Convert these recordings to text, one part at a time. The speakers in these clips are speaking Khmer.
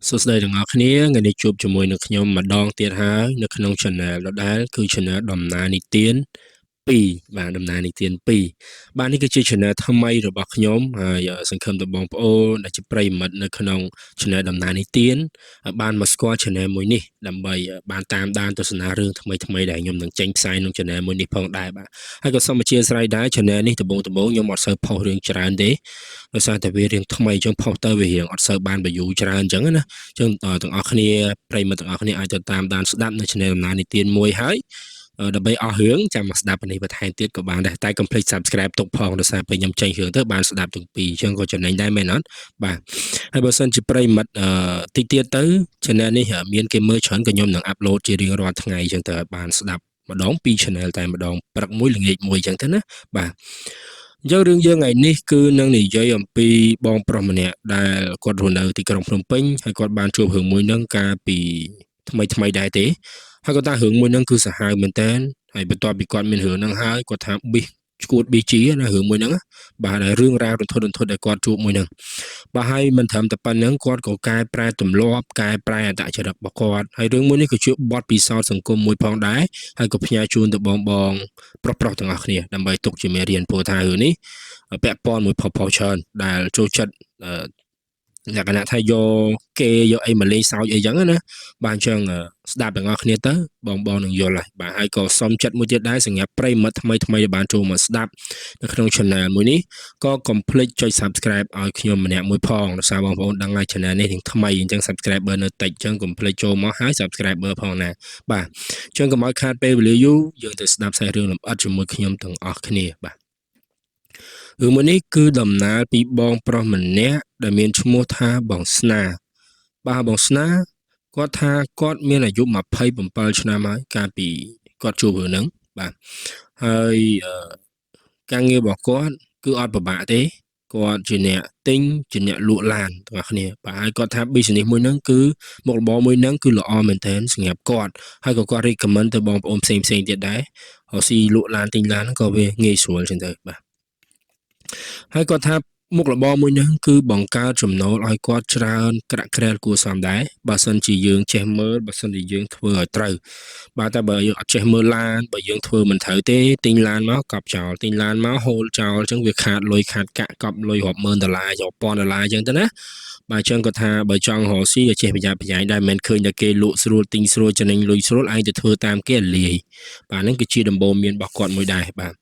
សួស្តីទាំងអស់គ្នាថ្ងៃនេះជួបជាមួយនឹងខ្ញុំម្ដងទៀតហើយនៅក្នុង Channel ដដែលគឺ Channel ដំណើរនិទាន2បាទដំណើរនិទាន2បាទនេះគឺជា Channel ថ្មីរបស់ខ្ញុំហើយសង្ឃឹមថាបងប្អូនដែលជាប្រិយមិត្តនៅក្នុង Channel ដំណើរនិទានបានមកស្គាល់ Channel មួយនេះដើម្បីបានតាមដានទស្សនារឿងថ្មីៗដែលខ្ញុំនឹងចេញផ្សាយក្នុង Channel មួយនេះផងដែរបាទហើយក៏សូមអធិស្ឋានដែរ Channel នេះដំបូងខ្ញុំអត់សូវផុសរឿងច្រើនទេដោយសារតែវារឿងថ្មីអញ្ចឹងផុសទៅវារឿងអត់សូវបាន view ច្រើនអញ្ចឹងណាអញ្ចឹងទាំងអស់គ្នាប្រិយមិត្តទាំងអស់គ្នាអាចទៅតាមដានស្ដាប់នៅ Channel ដំណើរនិទានមួយហើយដើម្បីអស់រឿងចាំមកស្ដាប់នេះបន្ថែមទៀតក៏បានដែរតែ complete subscribe ទុកផងដោយសារពេលខ្ញុំចេញរឿងទៅបានស្ដាប់ទាំងពីរអញ្ចឹងក៏ចំណេញដែរមែនអត់បាទហើយបើសិនជាប្រិយមិត្តតិចទៀតទៅ channel នេះមានគេមើលច្រើនក៏ខ្ញុំនឹង upload ជារៀងរាល់ថ្ងៃអញ្ចឹងទៅឲ្យបានស្ដាប់ម្ដងពីរ channel តែម្ដងព្រឹកមួយល្ងាចមួយអញ្ចឹងទៅណាបាទអញ្ចឹងរឿងយើងថ្ងៃនេះគឺនឹងនិយាយអំពីបងប្រុសម្នាក់ដែលគាត់រស់នៅទីក្រុងភ្នំពេញហើយគាត់បានជួបរឿងមួយនឹងកាលពីថ្មីដែរទេហើយគាត់ថារឿងមួយហ្នឹងគឺសាហាវមែនតើហើយបន្ទាប់ពីគាត់មានរឿងហ្នឹងហើយគាត់ថាប៊ីសឈួត BG ណារឿងមួយហ្នឹងបាទរឿងរ៉ាវរន្ធត់ដែលគាត់ជួបមួយហ្នឹងបាទហើយមិនត្រឹមតែប៉ុណ្្នឹងគាត់ក៏កែប្រែទម្លាប់កែប្រែអត្តចរិតរបស់គាត់ហើយរឿងមួយនេះក៏ជាបទពិសោធន៍សង្គមមួយផងដែរហើយក៏ផ្ញើជូនទៅបងប្រុសទាំងអស់គ្នាដើម្បីទុកជាមេរៀនព្រោះថារឿងនេះពាក់ព័ន្ធមួយផុសច្រើនដែលចូលចិត្តលក្ខណៈថាយកគេយកអីមកលេងសើចអីចឹងណាបាទអញ្ចឹងស្ដាប់ទាំងអស់គ្នាទៅបងនឹងយល់ហើយបាទហើយក៏សុំចិត្តមួយទៀតដែរសម្រាប់ប្រិយមិត្តថ្មីដែលបានចូលមកស្ដាប់នៅក្នុង channel មួយនេះក៏កុំភ្លេចចុច subscribe ឲ្យខ្ញុំម្នាក់មួយផងដោយសារបងប្អូនដឹងហើយ channel នេះនឹងថ្មីអញ្ចឹង subscriber នៅតិចអញ្ចឹងកុំភ្លេចចូលមកហើយ subscriber ផងណាបាទអញ្ចឹងកុំឲ្យខាតពេលវេលាយូរយើងទៅស្ដាប់សាច់រឿងលម្អិតជាមួយខ្ញុំទាំងអស់គ្នាបាទរឿងមួយនេះគឺដំណើរពីបងប្រុសម្នាក់ដែលមានឈ្មោះថាបងស្នាបាទបងស្នាគាត់ថាគាត់មានអាយុ27ឆ្នាំហើយកាលពីគាត់ជួបរឿងហ្នឹងបាទហើយការងាររបស់គាត់គឺអត់ពិបាកទេគាត់ជាអ្នកទិញជាអ្នកលក់ឡានទាំងអស់គ្នាបាទហើយគាត់ថា business មួយហ្នឹងគឺមុខរបរមួយហ្នឹងគឺល្អមែនទែនសម្រាប់គាត់ហើយក៏គាត់ recommend ទៅបងប្អូនផ្សេងទៀតដែរហើយស៊ីលក់ឡានទិញឡានហ្នឹងក៏វាងាយស្រួលចឹងទៅបាទហើយគាត់ថាមុខរបរមួយហ្នឹងគឺបង្កើតចំណូលឲ្យគាត់ច្រើនក្រាក់ក្រែលគួរសមដែរបើសិនជាយើងចេះមើលបើសិនជាយើងធ្វើឲ្យត្រូវបាទតែបើយើងអត់ចេះមើលឡានបើយើងធ្វើមិនត្រូវទេទិញឡានមកកប់ចោលទិញឡានមកហូលចោលអញ្ចឹងវាខាតលុយខាតកាក់កប់លុយរាប់ម៉ឺនដុល្លាររាប់ពាន់ដុល្លារអញ្ចឹងទៅណាបាទអញ្ចឹងគាត់ថាបើចង់រកស៊ីឲ្យចេះប្រយ័ត្នប្រយែងដែរមិនឃើញតែគេលក់ស្រួលទិញស្រួលចំណេញលុយស្រួលឯងទៅធ្វើតាមគេលាយបាទហ្នឹងគឺជាដំបូន្មានរបស់គាត់មួយដែរបាទ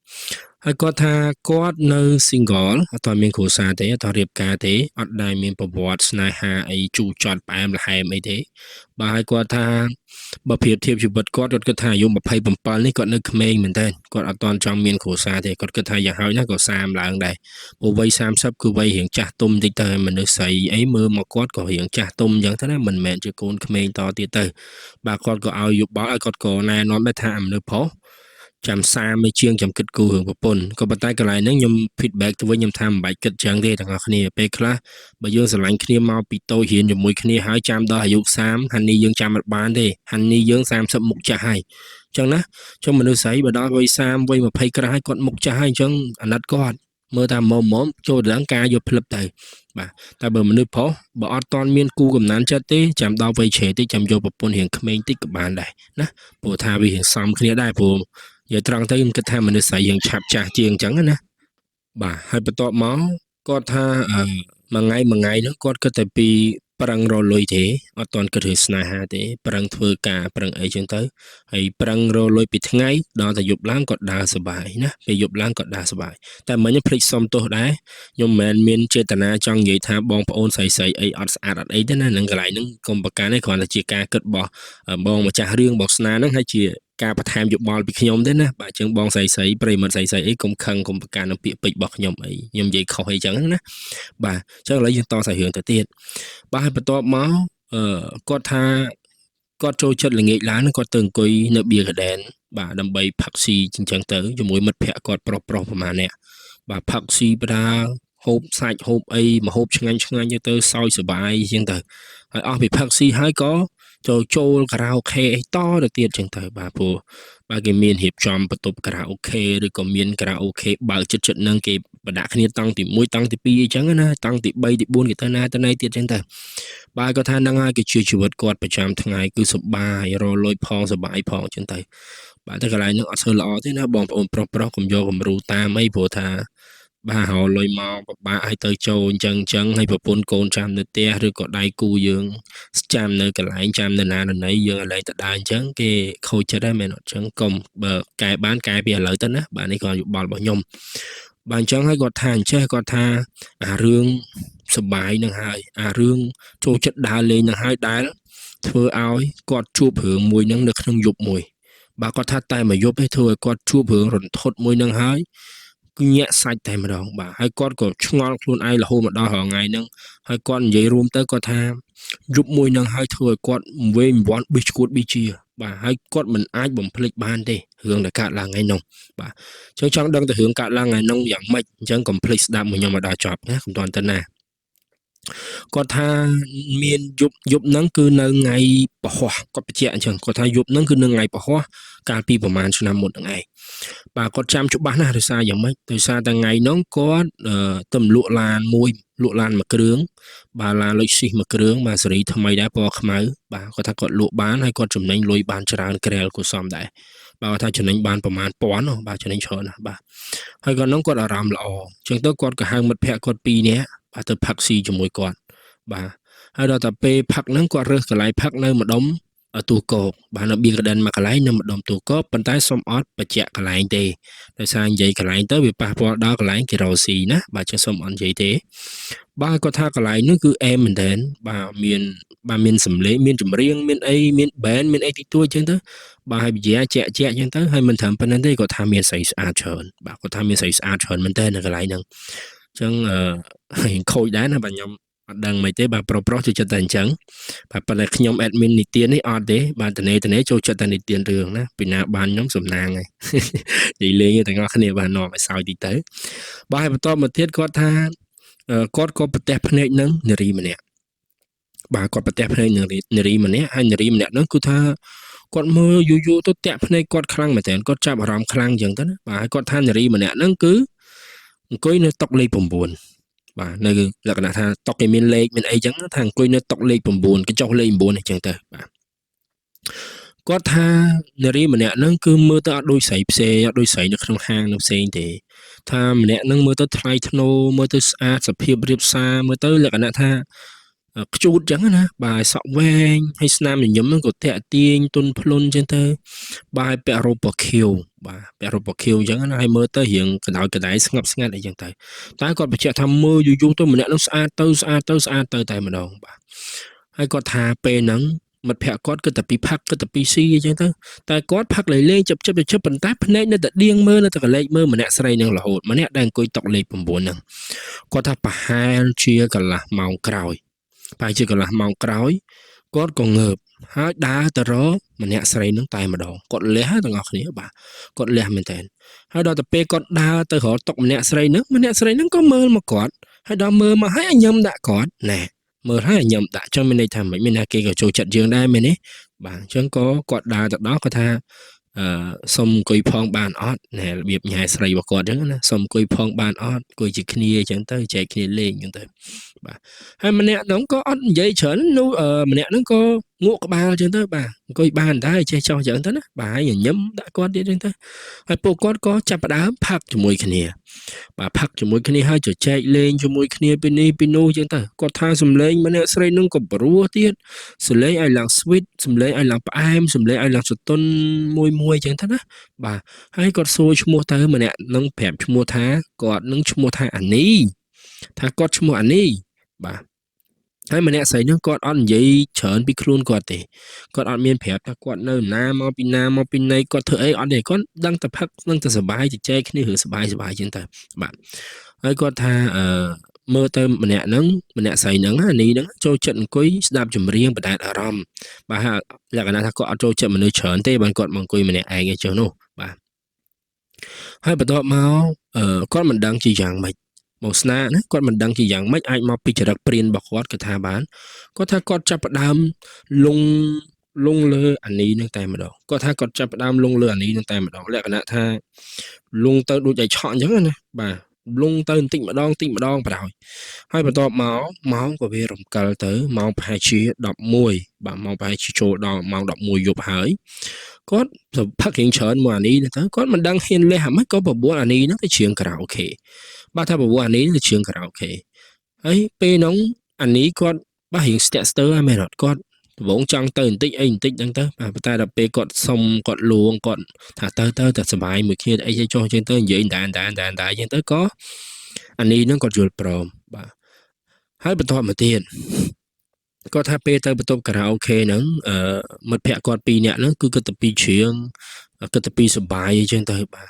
ហើយគាត់ថាគាត់នៅ single អត់មានគ្រួសារទេអត់រៀបការទេអត់ដែលមានប្រវត្តិស្នេហាអីជូរចត់ផ្អែមល្ហែមអីទេបាទហើយគាត់ថាបើប្រៀបធៀបជីវិតគាត់គិតថាអាយុ27នេះគាត់នៅក្មេងមែនតើគាត់អត់ទាន់ចង់មានគ្រួសារទេគាត់គិតថាយ៉ាងហោចណាស់ក៏30ឡើងដែរព្រោះវ័យ30គឺវ័យរៀងចាស់ទុំតិចទៅមនុស្សស្រីអីមើលមកគាត់ក៏រៀងចាស់ទុំអញ្ចឹងទៅណាមិនមែនជាកូនក្មេងតទៀតទៅបាទគាត់ក៏ឲ្យយោបល់ឲ្យគាត់ក៏ណែនាំដែរថាមនុស្សប្រុសចាំ30ជាងចាំគិតគូររឿងប្រពន្ធក៏ប៉ុន្តែកន្លែងហ្នឹងខ្ញុំ feedback ទៅវិញខ្ញុំថាមិនបាច់គិតចឹងទេទាំងអស់គ្នាពេលខ្លះបើយើងស្រឡាញ់គ្នាមកពីតូចរៀនជាមួយគ្នាហើយចាំដល់អាយុ30ហាន់នេះយើងចាំអត់បានទេហាន់នេះយើង30មុខចាស់ហើយអញ្ចឹងណាចុះមនុស្សស្រីបើដល់វ័យ30វ័យ20ក្រោះហើយគាត់មុខចាស់ហើយអញ្ចឹងអាណិតគាត់មើលតាមមុំចូលដល់ការយកផ្លឹបទៅបាទតែបើមនុស្សប្រុសបើអត់តន់មានគូកំណានចិត្តទេចាំដល់វ័យជ្រេតិចចាំយកប្រពន្ធរៀងក្មេងតិចក៏បានដែរណាព្រោះថាវារៀងសមគ្នាដែរព្រោះនិយាយត្រង់ទៅខ្ញុំគិតថាមនុស្សស្រីយើងឆាប់ចាស់ជាងអញ្ចឹងណាបាទហើយបន្ទាប់មកគាត់ថាមួយថ្ងៃហ្នឹងគាត់គិតតែពីប្រឹងរលុយទេអត់ទាន់គិតរឿងស្នេហាទេប្រឹងធ្វើការប្រឹងអីចឹងទៅហើយប្រឹងរលុយពីថ្ងៃដល់តែយប់ឡើងគាត់ដើរសប្បាយណាពេលយប់ឡើងគាត់ដើរសប្បាយតែមិញភ្លេចសុំទោសដែរខ្ញុំមិនមែនមានចេតនាចង់និយាយថាបងប្អូនស្រីអីអត់ស្អាតអត់អីទេណានឹងកន្លែងហ្នឹងកុំប្រកាន់ទេគ្រាន់តែជាការគិតរបស់បងម្ចាស់រឿងបងស្នាហ្នឹងហើយជាការបន្ថែមយោបល់ពីខ្ញុំទេណាបាទអញ្ចឹងបងស្រីប្រិមត្តស្រីអីកុំខឹងកុំប្រកាន់នឹងពាក្យពេចន៍របស់ខ្ញុំអីខ្ញុំនិយាយខុសអីចឹងណាបាទអញ្ចឹងឥឡូវយើងតសាច់រឿងទៅទៀតបាទហើយបន្ទាប់មកគាត់ថាគាត់ចូលចិត្តល្ងាចឡានគាត់ទៅអង្គុយនៅ Beer Garden បាទដើម្បីផឹកស៊ីអញ្ចឹងទៅជាមួយមិត្តភ័ក្តិគាត់ប្រុសប្រហែលអ្នកបាទផឹកស៊ីបដាហូបសាច់ហូបអីមកហូបឆ្ងាញ់ទៅសោយសបាយអញ្ចឹងទៅហើយអស់ពីផឹកស៊ីហើយក៏ ចូលខារ៉ាអូខេអីតទៅទៀតចឹងទៅបាទព្រោះបើគេមានរៀបចំបន្ទប់ខារ៉ាអូខេឬក៏មានខារ៉ាអូខេបើកចិត្តហ្នឹងគេបដាក់គ្នាតង់ទី1តង់ទី2អីចឹងណាតង់ទី3ទី4គេទៅណាទៀតចឹងទៅបាទគាត់ថាហ្នឹងហើយគឺជាជីវិតគាត់ប្រចាំថ្ងៃគឺសុបាយរលុយផងសុបាយផងចឹងទៅបាទតែកន្លែងហ្នឹងអត់សូវល្អទេណាបងប្អូនប្រុសកុំយកគំរូតាមអីព្រោះថាបាទរលុយមកពិបាកឲ្យទៅចូលអញ្ចឹងហើយប្រពន្ធកូនចាំនៅផ្ទះឬក៏ដៃគូយើងចាំនៅកន្លែងចាំនៅណានៅណីយើងឥឡូវទៅដើរអញ្ចឹងគេខូចចិត្តដែរមែនអត់អញ្ចឹងកុំបើកែបានកែពីឥឡូវទៅណាបាទនេះក៏យោបល់របស់ខ្ញុំបាទអញ្ចឹងហើយគាត់ថាអញ្ចេះគាត់ថាអារឿងសបាយនឹងហើយអារឿងចូលចិត្តដើរលេងនឹងហើយដែលធ្វើឲ្យគាត់ជួបរឿងមួយនឹងនៅក្នុងយប់មួយបាទគាត់ថាតែមួយយប់ទេធ្វើឲ្យគាត់ជួបរឿងរន្ធត់មួយនឹងហើយគឺញាក់សាច់តែម្ដងបាទហើយគាត់ក៏ឆ្ងល់ខ្លួនឯងរហូតមកដល់រាល់ថ្ងៃហ្នឹងហើយគាត់និយាយរួមទៅគាត់ថាយប់មួយហ្នឹងហើយធ្វើឲ្យគាត់វេងវាន់ប៊ីឈួតប៊ីជាបាទហើយគាត់មិនអាចបំភ្លេចបានទេរឿងដែលកើតឡើងថ្ងៃនោះបាទអញ្ចឹងចង់ដឹងទៅរឿងកើតឡើងថ្ងៃនោះយ៉ាងម៉េចអញ្ចឹងកុំភ្លេចស្ដាប់មកខ្ញុំមកដល់ចប់ណាកុំតន់ទៅណាគាត់ថាមានយប់ហ្នឹងគឺនៅថ្ងៃពហុគាត់បញ្ជាក់អញ្ចឹងគាត់ថាយប់ហ្នឹងគឺនៅថ្ងៃពហុកាលពីប្រហែលឆ្នាំមុនហ្នឹងឯងបាទគាត់ចាំច្បាស់ណាស់ដោយសារយ៉ាងម៉េចដោយសារតែថ្ងៃហ្នឹងគាត់ទៅលក់ឡានមួយគ្រឿងបាទឡានលុយស៊ីសមួយគ្រឿងបាទសេរីថ្មីដែរពណ៌ខ្មៅបាទគាត់ថាគាត់លក់បានហើយគាត់ចំណេញលុយបានច្រើនក្រែលគួរសមដែរបាទគាត់ថាចំណេញបានប្រហែល1000បាទចំណេញច្រើនណាស់បាទហើយគាត់ហ្នឹងគាត់អារម្មណ៍ល្អអញ្ចឹងទៅគាត់ក៏ហៅមិត្តភ័ក្តិគាត់2នាក់បាទទៅផឹកស៊ីជាមួយគាត់បាទហើយដល់តែពេលផឹកហ្នឹងគាត់រើសកន្លែងផឹកនៅម្ដុំទូកោកបាទនៅបៀងកដិនមួយកន្លែងនៅម្ដុំទូកោកប៉ុន្តែសុំអត់បញ្ជាក់កន្លែងទេដោយសារនិយាយកន្លែងទៅវាប៉ះពាល់ដល់កន្លែងគេរកស៊ីណាបាទចឹងសុំអត់និយាយទេបាទគាត់ថាកន្លែងនោះគឺអែមមែនតើបាទមានសម្លេងមានចម្រៀងមានអីមាន band មានអីតិចតួចចឹងទៅបាទហើយវិជាជាក់ចឹងទៅហើយមិនត្រឹមប៉ុណ្្នឹងទេគាត់ថាមានស្រីស្អាតច្រើនបាទគាត់ថាមានស្រីស្អាតច្រើនមែនតើនៅកន្លែងហ្នឹងអញ្ចឹងខូចដែរណាបាទខ្ញុំអត់ដឹងមិនទេបាទប្រុសចូលចិត្តតែអញ្ចឹងបាទប៉ុន្តែខ្ញុំ admin នីតិនេះអត់ទេបាទតនេចូលចិត្តតែនីតិរឿងណាពីណាបានខ្ញុំសំណាងហើយនិយាយលេងទាំងអស់គ្នាបាទនាំឲ្យសើចតិចទៅបាទហើយបន្តមកទៀតគាត់ថាគាត់ក៏ប្រទះភ្នែកនឹងនារីម្នាក់បាទគាត់ប្រទះភ្នែកនឹងនារីម្នាក់ហើយនារីម្នាក់ហ្នឹងគឺថាគាត់មើលយូរទៅតាក់ភ្នែកគាត់ខ្លាំងមែនតើគាត់ចាប់អារម្មណ៍ខ្លាំងអញ្ចឹងទៅណាបាទហើយគាត់ថានារីម្នាក់ហ្នឹងគឺអង្គុយនៅតុលេខ9បាទនៅលក្ខណៈថាតុគេមានលេខមានអីចឹងថាអង្គុយនៅតុលេខ9កញ្ចុះលេខ9អញ្ចឹងទៅបាទគាត់ថានារីម្នាក់ហ្នឹងគឺមើលទៅអត់ដូចស្រីផ្សេងអត់ដូចស្រីនៅក្នុងហាងនៅផ្សេងទេថាម្នាក់ហ្នឹងមើលទៅថ្លៃថ្នូរមើលទៅស្អាតសភាពរៀបសារមើលទៅលក្ខណៈថាខ្ជូតចឹងណាបាទសក់វែងហើយស្នាមញញឹមហ្នឹងក៏តាក់ទាញទន់ភ្លន់ចឹងទៅបាទពាក់រ៉ូបពណ៌ខៀវបាទពាក់រ៉ូបពណ៌ខៀវចឹងណាហើយមើលទៅរៀងកណ្ដោយកណ្ដែងស្ងប់ស្ងាត់អីចឹងទៅតែគាត់បញ្ជាក់ថាមើលយូរទៅម្នាក់ហ្នឹងស្អាតទៅតែម្ដងបាទហើយគាត់ថាពេលហ្នឹងមិត្តភក្តិគាត់គិតតែពីផឹកគិតតែពីស៊ីអញ្ចឹងទៅតែគាត់ផឹកលេងជិបប៉ុន្តែភ្នែកនៅតែដៀងមើលនៅតែកលេចមើលម្នាក់ស្រីនឹងរហូតម្នាក់ដែលអង្គុយតុលេខ9ហ្នឹងគាត់ថាប្រហែលជាកន្លះម៉ោងក្រោយគាត់ក៏ងើបហើយដើរទៅរកម្នាក់ស្រីនឹងតែម្ដងគាត់លះទាំងអស់គ្នាបាទគាត់លះមែនតើហើយដល់ទៅពេលគាត់ដើរទៅរកតុម្នាក់ស្រីនឹងក៏មើលមកគាត់ហើយដល់មើលមកហើយញឹមដាក់គាត់ណែមើលហើយញឹមដាក់ចឹងមានន័យថាមិនមានណាគេក៏ចូលចិត្តយើងដែរមែនទេបាទអញ្ចឹងក៏គាត់ដើរទៅដល់គាត់ថាសុំអង្គុយផងបានអត់ណែរបៀបញ៉ែស្រីរបស់គាត់អញ្ចឹងណាសុំអង្គុយផងបានអត់អង្គុយជាគ្នាអញ្ចឹងទៅចែកគ្នាលេងអញ្ចឹងទៅបាទហើយម្នាក់ហ្នឹងក៏អត់និយាយច្រើននោះម្នាក់ហ្នឹងក៏ងក់ក្បាលអញ្ចឹងទៅបាទអង្គុយបានដែរចេះចោះអញ្ចឹងទៅណាបាទហើយញញឹមដាក់គាត់ទៀតអញ្ចឹងទៅហើយពួកគាត់ក៏ចាប់ផ្ដើមផឹកជាមួយគ្នាបាទផឹកជាមួយគ្នាហើយជជែកលេងជាមួយគ្នាពីនេះពីនោះអញ្ចឹងទៅគាត់ថាសំឡេងម្នាក់ស្រីហ្នឹងក៏ព្រោះទៀតសំឡេងឲ្យឡើង sweet សំឡេងឲ្យឡើងផ្អែមសំឡេងឲ្យឡើងស្រទន់មួយអញ្ចឹងទៅណាបាទហើយគាត់សួរឈ្មោះទៅម្នាក់ហ្នឹងប្រាប់ឈ្មោះថាគាត់នឹងឈ្មោះថាអានីថាគាត់ឈ្មោះអានីបាទហើយម្នាក់ស្រីហ្នឹងគាត់អត់និយាយច្រើនពីខ្លួនគាត់ទេគាត់អត់មានប្រាប់ថាគាត់នៅណាមកពីណីគាត់ធ្វើអីអត់ទេគាត់ដឹងតែផឹកដឹងតែសុបាយជជែកគ្នារឿងសុបាយជាងទៅបាទហើយគាត់ថាមើលទៅម្នាក់ស្រីហ្នឹងអានេះហ្នឹងចូលចិត្តអង្គុយស្ដាប់ចម្រៀងបដែតអារម្មណ៍បាទលក្ខណៈថាគាត់អត់ចូលចិត្តមនុស្សច្រើនទេបានគាត់មកអង្គុយម្នាក់ឯងឯចឹងនោះបាទហើយបន្ទាប់មកគាត់មិនដឹងជាយ៉ាងម៉េចមកស្នាណាគាត់មិនដឹងជាយ៉ាងម៉េចអាចមកពីចរិតព្រានរបស់គាត់គាត់ថាបានគាត់ថាគាត់ចាប់ផ្ដើមលង លងលើអានេះនឹងតែម្ដងគាត់ថាគាត់ចាប់ផ្ដើមលងលើអានេះនឹងតែម្ដងលក្ខណៈថាលងទៅដូចឲ្យឆក់អញ្ចឹងណាបាទលងទៅបន្តិចម្ដងបណ្ដោយហើយបន្ទាប់មកម៉ោងក៏វារំកិលទៅម៉ោងប្រហែលជា11បាទម៉ោងប្រហែលជាចូលដល់ម៉ោង11យប់ហើយគាត់ផឹករៀងច្រើនមកអានេះទៅគាត់មិនដឹងហ៊ានលះអាម៉េចក៏ប្រពន្ធអានេះហ្នឹងទៅច្រៀងខារ៉ាអូខេបាទថាប្រពន្ធអានេះទៅច្រៀងខារ៉ាអូខេហើយពេលហ្នឹងអានេះគាត់បាទរៀងស្ទាក់ស្ទើរហើយមែនអត់គាត់ដំបងចង់ទៅបន្តិចអីបន្តិចហ្នឹងទៅបាទតែដល់ពេលគាត់សុំគាត់លួងគាត់ថាទៅសុបាយមួយគ្នាអីចុះចឹងទៅនិយាយតែចឹងទៅក៏អានេះហ្នឹងគាត់យល់ព្រមបាទហើយបន្តមកទៀតគាត់ថាពេលទៅបន្ទប់ខារ៉ាអូខេហ្នឹងមិត្តភក្តិគាត់2នាក់ហ្នឹងគឺគិតតែពីច្រៀងគិតតែពីសុបាយអីចឹងទៅបាទ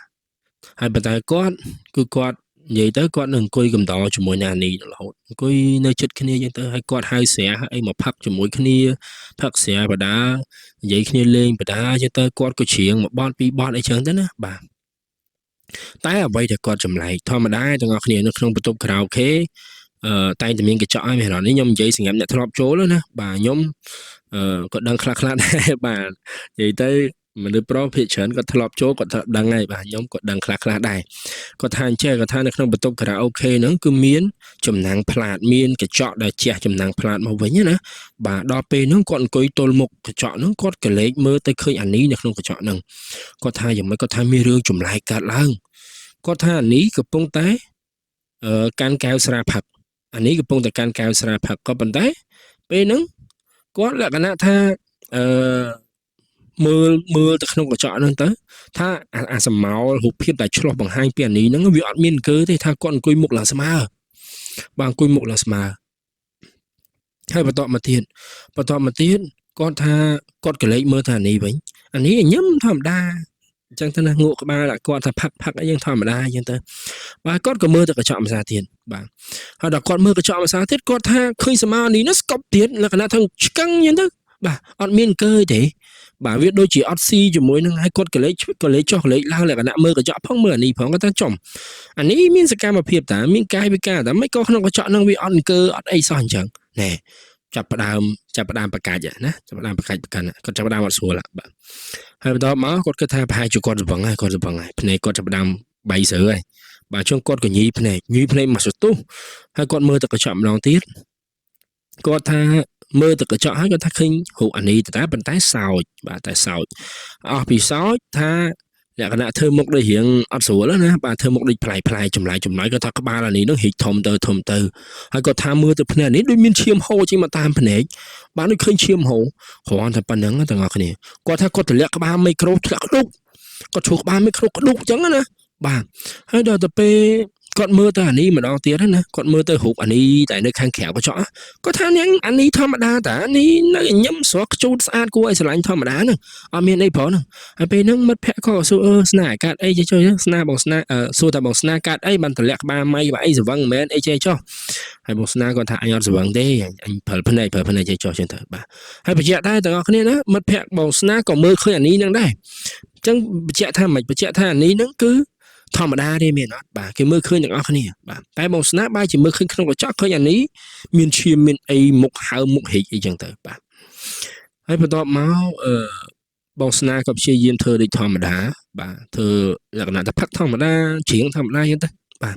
ហើយប៉ុន្តែគាត់គឺគាត់និយាយទៅគាត់នឹងអង្គុយកំដរជាមួយនឹងអានេះរហូតអង្គុយនៅចិត្តគ្នាចឹងទៅហើយគាត់ហៅស្រាអីមកផឹកជាមួយគ្នាផឹកស្រាបដានិយាយគ្នាលេងបដាចឹងទៅគាត់ក៏ច្រៀងមួយបទពីរបទអីចឹងទៅណាបាទតែអ្វីដែលគាត់ចម្លែកធម្មតាទាំងអស់គ្នានៅក្នុងបន្ទប់ខារ៉ាអូខេតែងតែមានកញ្ចក់ឲ្យមែនអត់នេះខ្ញុំនិយាយសម្រាប់អ្នកធ្លាប់ចូលណាបាទខ្ញុំក៏ដឹងខ្លះដែរបាទនិយាយទៅមនុស្សប្រុសភាគច្រើនគាត់ធ្លាប់ចូលគាត់ដឹងហើយបាទខ្ញុំក៏ដឹងខ្លះដែរគាត់ថាអញ្ចឹងគាត់ថានៅក្នុងបន្ទប់ខារ៉ាអូខេហ្នឹងគឺមានចំណាំងផ្លាតមានកញ្ចក់ដែលជះចំណាំងផ្លាតមកវិញណាបាទដល់ពេលហ្នឹងគាត់អង្គុយទល់មុខកញ្ចក់ហ្នឹងគាត់ក៏លេចមើលទៅឃើញអានេះនៅក្នុងកញ្ចក់ហ្នឹងគាត់ថាយ៉ាងម៉េចគាត់ថាមានរឿងចម្លែកកើតឡើងគាត់ថាអានេះកំពុងតែកាន់កែវស្រាផឹកអានេះកំពុងតែកាន់កែវស្រាផឹកក៏ប៉ុន្តែពេលហ្នឹងគាត់លក្ខណៈថាមើលទៅក្នុងកញ្ចក់ហ្នឹងទៅថាអាសមោលរូបភាពដែលឆ្លោះបង្ហាញពីអានេះហ្នឹងវាអត់មានអង្គើទេថាគាត់អង្គុយមុខឡើងស្មើបាទអង្គុយមុខឡើងស្មើហើយបន្តមកទៀតគាត់ថាគាត់ក៏លេចមើលថាអានេះវិញអានេះញឹមធម្មតាអញ្ចឹងទៅណាងក់ក្បាលគាត់ថាផឹកអីយ៉ាងធម្មតាអញ្ចឹងទៅបាទគាត់ក៏មើលទៅកញ្ចក់ភាសាទៀតបាទហើយដល់គាត់មើលកញ្ចក់ភាសាទៀតគាត់ថាឃើញសមោលនេះស្កប់ទៀតលក្ខណៈថាឆ្កឹងអញ្ចឹងទៅបាទអត់មានអង្គើទេបាទវាដូចជាអត់ស៊ីជាមួយនឹងឲ្យគាត់កលេចចុះកលេចឡើងលក្ខណៈមើលកញ្ចក់ផងមើលអានេះផងគាត់ថាចំអានេះមានសកម្មភាពតាមានកាយវិការតាមិនក៏ក្នុងកញ្ចក់នឹងវាអត់អង្គើអត់អីសោះអញ្ចឹងណែចាប់ផ្ដើមបកាច់ណាចាប់ផ្ដើមបកាច់ប្រកាន់គាត់ចាប់ផ្ដើមអត់ស្រួលបាទហើយបន្តមកគាត់គិតថាប្រហែលជាគាត់សង្វឹងហើយភ្នែកគាត់ចាប់ផ្ដើមបៃស្រើហើយបាទជុំគាត់ក៏ញីភ្នែកមកសទុះហើយគាត់មើលទៅកញ្ចក់ម្ដងទៀតគាត់ថាមើលទៅកញ្ចក់ហើយគាត់ថាឃើញរូបអានេះតែប៉ុន្តែសោចបាទតែសោចអស់ពីសោចថាលក្ខណៈធ្វើមុខដូចរៀងអត់ស្រួលណាបាទធ្វើមុខដូចផ្លែចម្លែកគាត់ថាក្បាលអានេះនឹងរីកធំទៅហើយគាត់ថាមើលទៅភ្នែកនេះដូចមានឈាមហូរចេញមកតាមភ្នែកបាទដូចឃើញឈាមហូរគ្រាន់តែប៉ុណ្្នឹងទាំងអស់គ្នាគាត់ថាគាត់ទម្លាក់ក្បាលមីក្រូធ្លាក់ក្ដុកគាត់ឈោះក្បាលមីក្រូក្ដុកអញ្ចឹងណាបាទហើយដល់ទៅពេលគាត់មើលទៅអានេះម្ដងទៀតណាគាត់មើលទៅរូបអានេះតែនៅខាងក្រៅកញ្ចក់គាត់ថានាងអានេះធម្មតាតានេះនៅញឹមស្រស់ខ្ជូតស្អាតគួរឲ្យស្រឡាញ់ធម្មតាហ្នឹងអត់មានអីប្រហ្នឹងហើយពេលហ្នឹងមិត្តភក្តិក៏សួរស្នាកាត់អីចេះចុះស្នាបងស្នាសួរថាបងស្នាកាត់អីបានតម្លាក់ក្បាលម៉ៃអីសវឹងមែនអីចេះចុះហើយបងស្នាគាត់ថាអញអត់សវឹងទេអញប្រើភ្នែកចេះចុះចឹងទៅបាទហើយបញ្ជាក់ដែរទាំងអស់គ្នាណាមិត្តភក្តិបងស្នាក៏មើលឃើញអានេះហ្នឹងដែរអញ្ចឹងបញ្ជាក់ថាមិនបញ្ជាក់ថាអានេះហ្នឹងគឺធម្មតាទេមែនអត់បាទគេមើលឃើញទាំងអស់គ្នាបាទតែបងស្នាបែរជាមើលឃើញក្នុងកញ្ចក់ឃើញអានេះមានឈាមមានអីមុខហើមមុខហិចអីចឹងទៅបាទហើយបន្ទាប់មកបងស្នាក៏ព្យាយាមធ្វើដូចធម្មតាបាទធ្វើលក្ខណៈតែផឹកធម្មតាច្រៀងធម្មតាចឹងទៅបាទ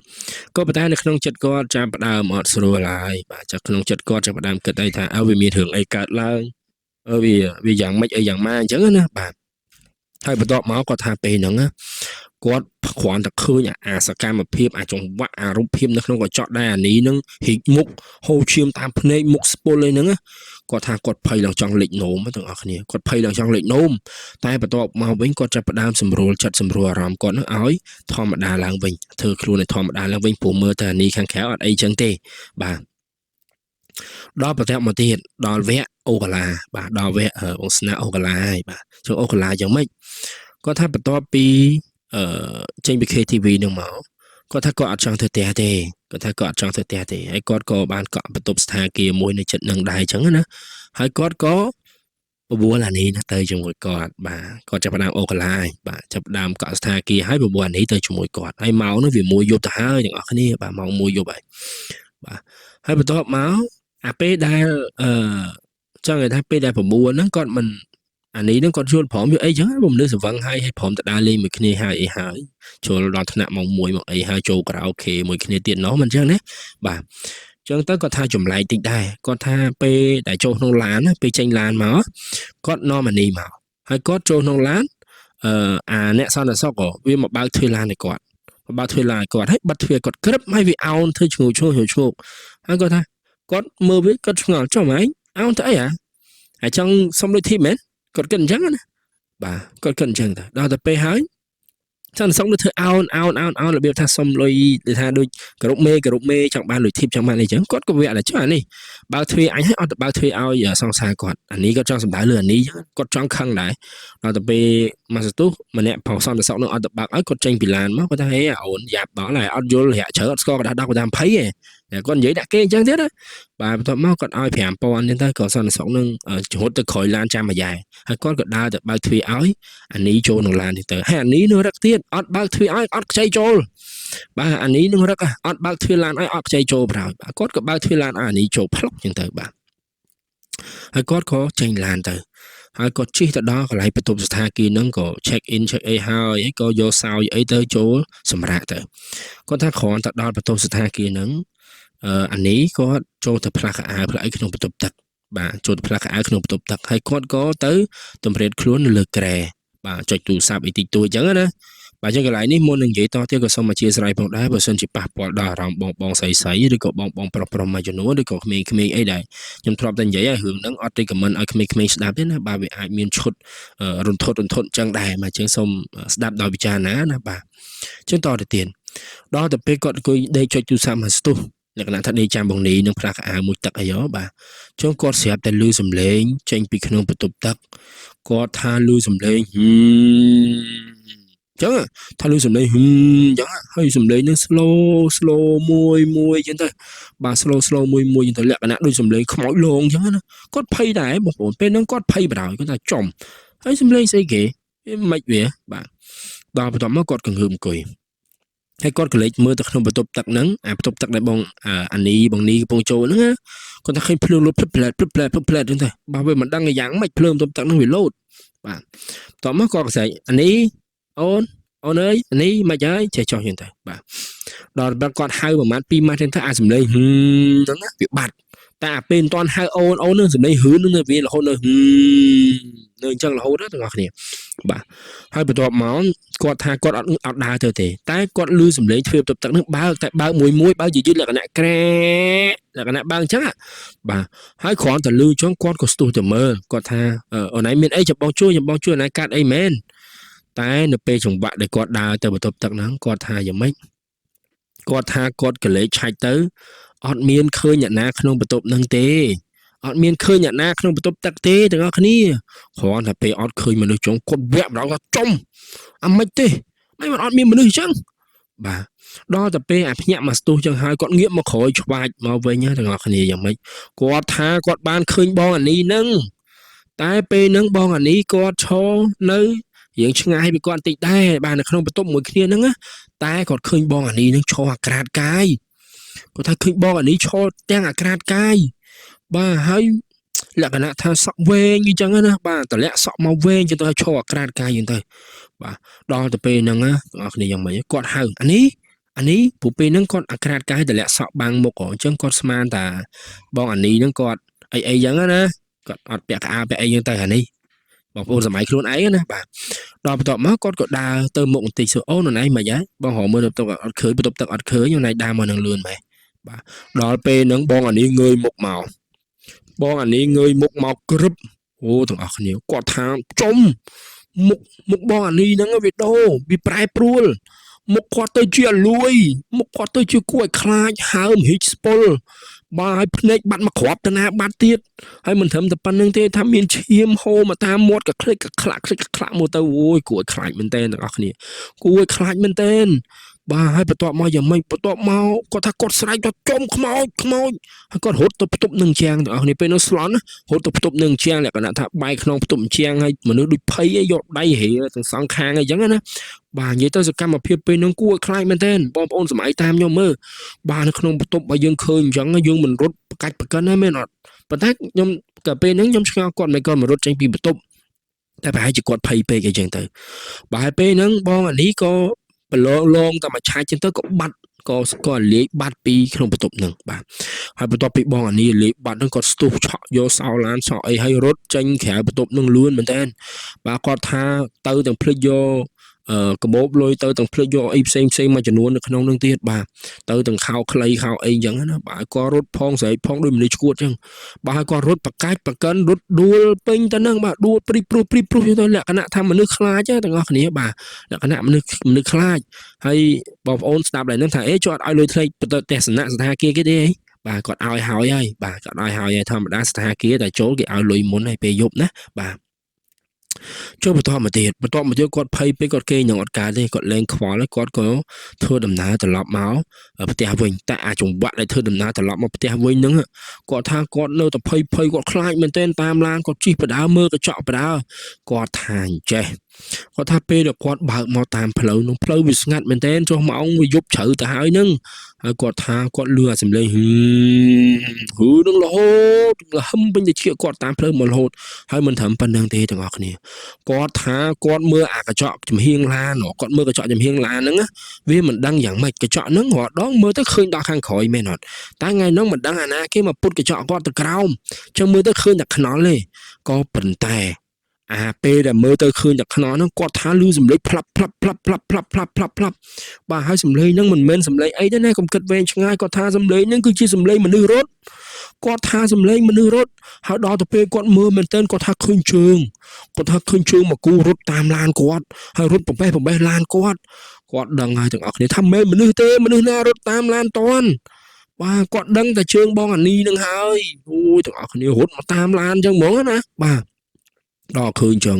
ក៏ប៉ុន្តែនៅក្នុងចិត្តគាត់ចាប់ផ្ដើមអត់ស្រួលហើយបាទจากក្នុងចិត្តគាត់ចាប់ផ្ដើមគិតថាវាមានរឿងអីកើតឡើងវាយ៉ាងម៉េចអីយ៉ាងម៉ាអញ្ចឹងណាបាទហើយបន្ទាប់មកគាត់ថាពេលហ្នឹងគាត់គ្រាន់តែឃើញអាសកម្មភាពចង្វាក់រូបភាពនៅក្នុងកញ្ចក់ដែរអានេះនឹងហ៊ីកមុខហូរឈាមតាមភ្នែកមុខស្ពុលអីហ្នឹងគាត់ថាគាត់ភ័យឡើងចង់លេចនោមទាំងអស់គ្នាគាត់ភ័យឡើងចង់លេចនោមតែបន្ទាប់មកវិញគាត់ចាប់ផ្ដើមសម្រួលចិត្តសម្រួលអារម្មណ៍គាត់នឹងឲ្យធម្មតាឡើងវិញធ្វើខ្លួនឲ្យធម្មតាឡើងវិញព្រោះមើលទៅអានេះខាងក្រៅអត់អីចឹងទេបាទដល់បន្ទាប់មកទៀតដល់វគ្គអូកាឡាបាទដល់វគ្គបងស្នាអូកាឡាហើយបាទចុះអូកាឡាយ៉ាងម៉េចគាត់ថាបន្ទាប់ពីចេញពី KTV នឹងមកគាត់ថាគាត់អត់ចង់ធ្វើផ្ទះទេហើយគាត់ក៏បានកក់បន្ទប់ស្ថានភាពមួយនៅចិត្តនឹងដែរអញ្ចឹងណាហើយគាត់ក៏បបួលអានេះទៅជាមួយគាត់បាទគាត់ចាប់ផ្ដើមអូកាឡាហើយបាទចាប់ផ្ដើមកក់ស្ថានភាពហើយបបួលអានេះទៅជាមួយគាត់ហើយម៉ោងនោះវា1យប់ទៅហើយទាំងអស់គ្នាបាទម៉ោង1យប់ហើយបាទហើយបន្ទាប់មកអាពេលដែលចង់និយាយថាពេលដែលបបួលហ្នឹងគាត់មិន អានេះនឹងគាត់ជួលព្រមយកអីចឹងបំលើសវឹងហើយព្រមតដើរលេងមួយគ្នាហើយចូលដល់ថ្នាក់ម៉ោង1មកអីហើយចូលក្រៅអូខេមួយគ្នាទៀតណោះមិនចឹងណាបាទចឹងទៅគាត់ថាចម្លែកតិចដែរគាត់ថាពេលដែលចូលក្នុងឡានណាពេលចេញឡានមកគាត់នាំអានេះមកហើយគាត់ចូលក្នុងឡានអាអ្នកសន្តិសុខក៏វាមកបើកទ្វារឡានឲ្យគាត់បើកទ្វារឡានឲ្យគាត់ហើយបិទទ្វារគាត់ក្រឹបហើយវាអោនធ្វើឈ្ងោកហើយគាត់ថាគាត់មើលវាគាត់ឆ្ងល់ចុះម៉េចអោនទៅអីហើយចង់សុំលុយធីបមែនគាត់គិតអញ្ចឹងណាបាទគាត់គិតអញ្ចឹងទៅដល់ទៅពេលហើយសន្តិសុខទៅធ្វើអោនរបៀបថាសុំលុយដូចថាដូចគោរពមេចង់បានលុយធីបចង់បានអីចឹងគាត់ក៏វាអត់ចុះអានេះបើកទ្វារអញឲ្យអត់ទៅបើកទ្វារឲ្យសង្សារគាត់អានេះគាត់ចង់សម្ដៅលើអានេះចឹងគាត់ចង់ខឹងដែរដល់ទៅពេលមកសទុះម្នាក់ផងសន្តិសុខនឹងអត់ទៅបើកឲ្យគាត់ចេញពីឡានមកគាត់ថាហេអូនយ៉ាប់ដល់ហើយអត់យល់រាក់ជ្រើអត់ស្គាល់កដាស់10កដា20ឯងគាត់និយាយដាក់គេអញ្ចឹងទៀតណាបាទបន្ទាប់មកគាត់ឲ្យ5000ទៀតទៅក៏សន្តិសុខនឹងរត់ទៅក្រោយឡានចាំមួយយ៉ែហើយគាត់ក៏ដើរទៅបើកទ្វារឲ្យអានេះចូលក្នុងឡានទៀតទៅហើយអានេះនឹងរឹកទៀតអត់បើកទ្វារឲ្យអត់ខ្ចីចូលបាទអានេះនឹងរឹកអត់បើកទ្វារឡានឲ្យអត់ខ្ចីចូលប្រហើយបាទគាត់ក៏បើកទ្វារឡានឲ្យអានេះចូលផ្លុកអញ្ចឹងទៅបាទហើយគាត់ក៏ចេញឡានទៅហើយគាត់ជិះទៅដល់កន្លែងបន្ទប់ស្ថានភាពហ្នឹងក៏ check in check អីហើយក៏យកសោយអីទៅចូលសម្រាប់ទៅគាត់ថាគ្រាន់តែដល់បន្ទប់ស្ថានភាពហ្នឹងអានេះគាត់ចូលទៅផ្លាស់កៅអៅផ្លាស់អីក្នុងបន្ទប់ទឹកបាទចូលទៅផ្លាស់កៅអៅក្នុងបន្ទប់ទឹកហើយគាត់ក៏ទៅតម្រៀតខ្លួននៅលើគ្រែបាទចុចទូរស័ព្ទអីតិចតួចអញ្ចឹងណាបាទអញ្ចឹងកន្លែងនេះមុននឹងនិយាយតទៀតក៏សូមអធិស្ឋានផងដែរបើសិនជាប៉ះពាល់ដល់អារម្មណ៍បងស្រីឬក៏បងប្រុសមួយចំនួនឬក៏ក្មេងៗអីដែរខ្ញុំធ្លាប់តែនិយាយហើយរឿងហ្នឹងអត់ recommend ឲ្យក្មេងៗស្ដាប់ទេណាបាទវាអាចមានឈុតរន្ធត់អញ្ចឹងដែរបាទអញ្ចឹងសូមស្ដាប់ដោយពិចារណាណាបាទអញ្ចឹងតទៅទៀតដល់ទៅពេលគាត់អង្គុយដេកចុចទូរស័ព្ទមកស្ទុះលក្ខណៈថាដេកចាំបងនេះនឹងផ្លាស់កៅអៅមួយទឹកអីបាទចុះគាត់ស្រាប់តែឮសំឡេងចេញពីក្នុងបន្ទប់ទឹកគាត់ថាឮសំឡេងចឹងថាឮសំឡេងចឹងហើយសំឡេងនឹង slow មួយចឹងទៅបាទ slow មួយចឹងទៅលក្ខណៈដូចសំឡេងខ្មោចលងចឹងណាគាត់ភ័យដែរបងប្អូនពេលហ្នឹងគាត់ភ័យបណ្ដោយគាត់ថាចំហើយសំឡេងស្អីគេមិនវាបាទដល់បន្ទាប់មកគាត់ក៏ងើបអង្គុយហើយគាត់ក៏លេចមើលទៅក្នុងបន្ទប់ទឹកហ្នឹងបន្ទប់ទឹកដែលបងអានីបងនីកំពុងចូលហ្នឹងណាគាត់ថាឃើញភ្លើងលោតផ្លែតចឹងទៅបើវាមិនដឹងយ៉ាងម៉េចភ្លើងបន្ទប់ទឹកហ្នឹងវាលោតបាទតោះមកគាត់ក៏ស្រែកអានីអូនអើយអានេះមិនហើយចេះចោះចឹងទៅបាទដល់ពេលគាត់ហៅប្រហែល2ម៉ាត់ចឹងទៅអាសំឡេងហ្នឹងវាបាត់តែអាពេលមិនទាន់ហៅអូននឹងសំឡេងនឹងវារហូតនៅអញ្ចឹងរហូតទាំងអស់គ្នាបាទហើយបន្ទាប់មកគាត់ថាគាត់អត់ដើរទៅទេតែគាត់ឮសំឡេងទ្វារបន្ទប់ទឹកនឹងបើកតែបើកមួយបើកយឺតលក្ខណៈក្រែលក្ខណៈបើកអញ្ចឹងបាទហើយគ្រាន់តែឮចឹងគាត់ក៏ស្ទុះទៅមើលគាត់ថាអូនឯងមានអីចាំបងជួយអូនឯងកាត់អីមែនតែនៅពេលចង្វាក់ដែលគាត់ដើរទៅបន្ទប់ទឹកហ្នឹងគាត់ថាយ៉ាងម៉េចគាត់ថាគាត់កលេចឆាច់ទៅអត់មានឃើញអ្នកណាក្នុងបន្ទប់ហ្នឹងទេអត់មានឃើញអ្នកណាក្នុងបន្ទប់ទឹកទេទាំងអស់គ្នាគ្រាន់តែពេលអត់ឃើញមនុស្សចុងគាត់វាក់ម្ដងគាត់ចំអាមិនទេមិនអត់មានមនុស្សអញ្ចឹងបាទដល់តែពេលអាភ្ញាក់មកស្ទុះចឹងហើយគាត់ងាកមកក្រោយឆ្វាចមកវិញទាំងអស់គ្នាយ៉ាងម៉េចគាត់ថាគាត់បានឃើញបងអានីហ្នឹងតែពេលហ្នឹងបងអានីគាត់ឈរនៅយើងឆ្ងាយពីគាត់បន្តិចដែរបាទនៅក្នុងបន្ទប់មួយគ្នាហ្នឹងតែគាត់ឃើញបងអានីនឹងឈរអាក្រាតកាយគាត់ថាឃើញបងអានីឈរទាំងអាក្រាតកាយបាទហើយលក្ខណៈថាសក់វែងអញ្ចឹងណាបាទតម្លាក់សក់មកវែងចឹងទៅឈរអាក្រាតកាយអញ្ចឹងទៅបាទដល់ទៅពេលហ្នឹងបងប្អូនគ្នាយ៉ាងម៉េចគាត់ហៅអានេះព្រោះពេលហ្នឹងគាត់អាក្រាតកាយតម្លាក់សក់បាំងមុខអញ្ចឹងគាត់ស្មានតាបងអានីហ្នឹងគាត់អីអញ្ចឹងណាគាត់អត់ពាក់កៅអៅពាក់អីអញ្ចឹងទៅអានេះបងប្អូនសម័យខ្លួនឯងណាបាទដល់បន្ទាប់មកគាត់ក៏ដើរទៅមុខបន្តិចសួរអូនឯងមិនហ៎បងហៅមើលទៅអត់ឃើញបន្ទប់ទឹកអត់ឃើញអូនឯងដើរមកនឹងលឿនម៉េចបាទដល់ពេលហ្នឹងបងអានេះងើយមុខមកក្រឹបអូទាំងអស់គ្នាគាត់ថាចំមុខបងអានេះហ្នឹងវាដូរវាប្រែប្រួលមុខគាត់ទៅជាអលួយមុខគាត់ទៅជាគួរឲ្យខ្លាចហើមហ៊ីចស្ពុលបាទហើយភ្នែកបាត់មកគ្រាប់ទៅណាបាត់ទៀតហើយមិនត្រឹមតែប៉ុណ្្នឹងទេថាមានឈាមហូរមកតាមមាត់ក៏ខ្លាក់មកទៅអូយគួរឲ្យខ្លាចមែនតើទាំងអស់គ្នាគួរឲ្យខ្លាចមែនតើបាទហើយបន្ទាប់មកយ៉ាងម៉េចបន្ទាប់មកគាត់ថាគាត់ស្រែកទៅចំខ្មោចហើយគាត់រត់ទៅផ្ទប់នឹងជាងទាំងអស់គ្នាពេលនោះស្លន់រត់ទៅផ្ទប់នឹងជាងលក្ខណៈថាបែកក្នុងផ្ទប់ជាងហើយមនុស្សដូចភ័យយកដៃហេទាំងសងខាងអីចឹងណាបាទនិយាយទៅសកម្មភាពពេលនោះគួរឲ្យខ្លាចមែនតើបងប្អូនសម័យតាមខ្ញុំមើលបាទនៅក្នុងបន្ទប់បើយើងឃើញអញ្ចឹងយើងមិនរត់ប្រកិនណាមែនអត់ប៉ុន្តែខ្ញុំក៏ពេលហ្នឹងខ្ញុំឆ្ងល់គាត់មិនគាត់មករត់ចេញពីបន្ទប់ តែប្រហែលជាគាត់ភ័យពេកអីចឹងទៅបើហើយពេលហ្នឹងបងអានេះក៏ប្រឡងលងតែមួយឆាច់ចឹងទៅក៏បាត់ក៏លាយបាត់ពីក្នុងបន្ទប់ហ្នឹងបាទហើយបន្ទាប់ពីបងអានេះលាយបាត់ហ្នឹងគាត់ស្ទុះឆក់យកសោឡានសក់អីហើយរត់ចេញក្រៅបន្ទប់ហ្នឹងលឿនមែនតើបាទគាត់ថាទៅទាំងភ្លេចយកកបោបលុយទៅទាំងភ្លេចយកអីផ្សេងមួយចំនួននៅក្នុងនឹងទៀតបាទទៅទាំងខោខ្លីខោអីចឹងណាបាទគាត់រត់ផងស្រែកផងដូចមនុស្សឈួតចឹងបាទគាត់រត់ប្រកាច់ប្រកិនរត់ដួលពេញទៅហ្នឹងបាទដួលព្រីព្រោះទៅលក្ខណៈថាមនុស្សខ្លាចទាំងអស់គ្នាបាទលក្ខណៈមនុស្សខ្លាចហើយបងប្អូនស្ដាប់lạiហ្នឹងថាអេចុះអត់ឲ្យលុយថ្លៃទៅទស្សនៈសថាគារគេទេអីបាទគាត់ឲ្យហើយបាទគាត់ឲ្យហើយធម្មតាសថាគារតែចូលគេឲ្យលុយមុនហើយពេលយប់ណាបាទចូលបន្តមកទៀតគាត់ភ័យពេកគាត់គេងនឹងអត់កើតទេគាត់លែងខ្វល់គាត់ក៏ធ្វើដំណើរត្រឡប់មកផ្ទះវិញតែអាចង្វាក់ដែលធ្វើដំណើរត្រឡប់មកផ្ទះវិញហ្នឹងគាត់ថាគាត់នៅតែភ័យគាត់ខ្លាចមែនទែនតាមឡានគាត់ជិះបដើមើលកញ្ចក់បដើគាត់ថាអញ្ចេះគាត់ថាពេលដែលគាត់បើកមកតាមផ្លូវនោះផ្លូវវាស្ងាត់មែនទែនចុះម៉ោងវាយប់ជ្រៅទៅហើយហ្នឹងហើយគាត់ថាគាត់លឺអាសំឡេងនឹងរហូតហឹមពេញទៅជាគាត់តាមផ្លូវមករហូតហើយមិនត្រឹមប៉ុណ្្នឹងទេទាំងអស់គ្នាគាត់ថាគាត់មើលអាកញ្ចក់ចំហៀងឡានគាត់មើលកញ្ចក់ចំហៀងឡានហ្នឹងវាមិនដឹងយ៉ាងម៉េចកញ្ចក់ហ្នឹងរាល់ដងមើលទៅឃើញដល់ខាងក្រោយមែនអត់តែថ្ងៃហ្នឹងមិនដឹងអាណាគេមកពុតកញ្ចក់គាត់ទៅក្រោមអញ្ចឹងមើលទៅឃើញតែខ្នល់ទេក៏ប៉ុន្តែពេលដែលមើលទៅឃើញតែខ្នល់ហ្នឹងគាត់ថាឮសំឡេងផ្លាប់បាទហើយសំឡេងហ្នឹងមិនមែនសំឡេងអីទេណាកុំគិតវែងឆ្ងាយគាត់ថាសំឡេងហ្នឹងគឺជាសំឡេងមនុស្សរត់គាត់ថាសំឡេងមនុស្សរត់ហើយដល់ទៅពេលគាត់មើលមែនទែនគាត់ថាឃើញជើងមកគូរត់តាមឡានគាត់ហើយរត់ប្របេះឡានគាត់ដឹងហើយទាំងអស់គ្នាថាមិនមនុស្សទេមនុស្សណារត់តាមឡានតន់បាទគាត់ដឹងតែជើងបងអានីនឹងហើយអូយទាំងអស់គ្នារត់មកតាមឡានអញ្ចឹងហ្មងណាបាទដល់ឃើញចឹង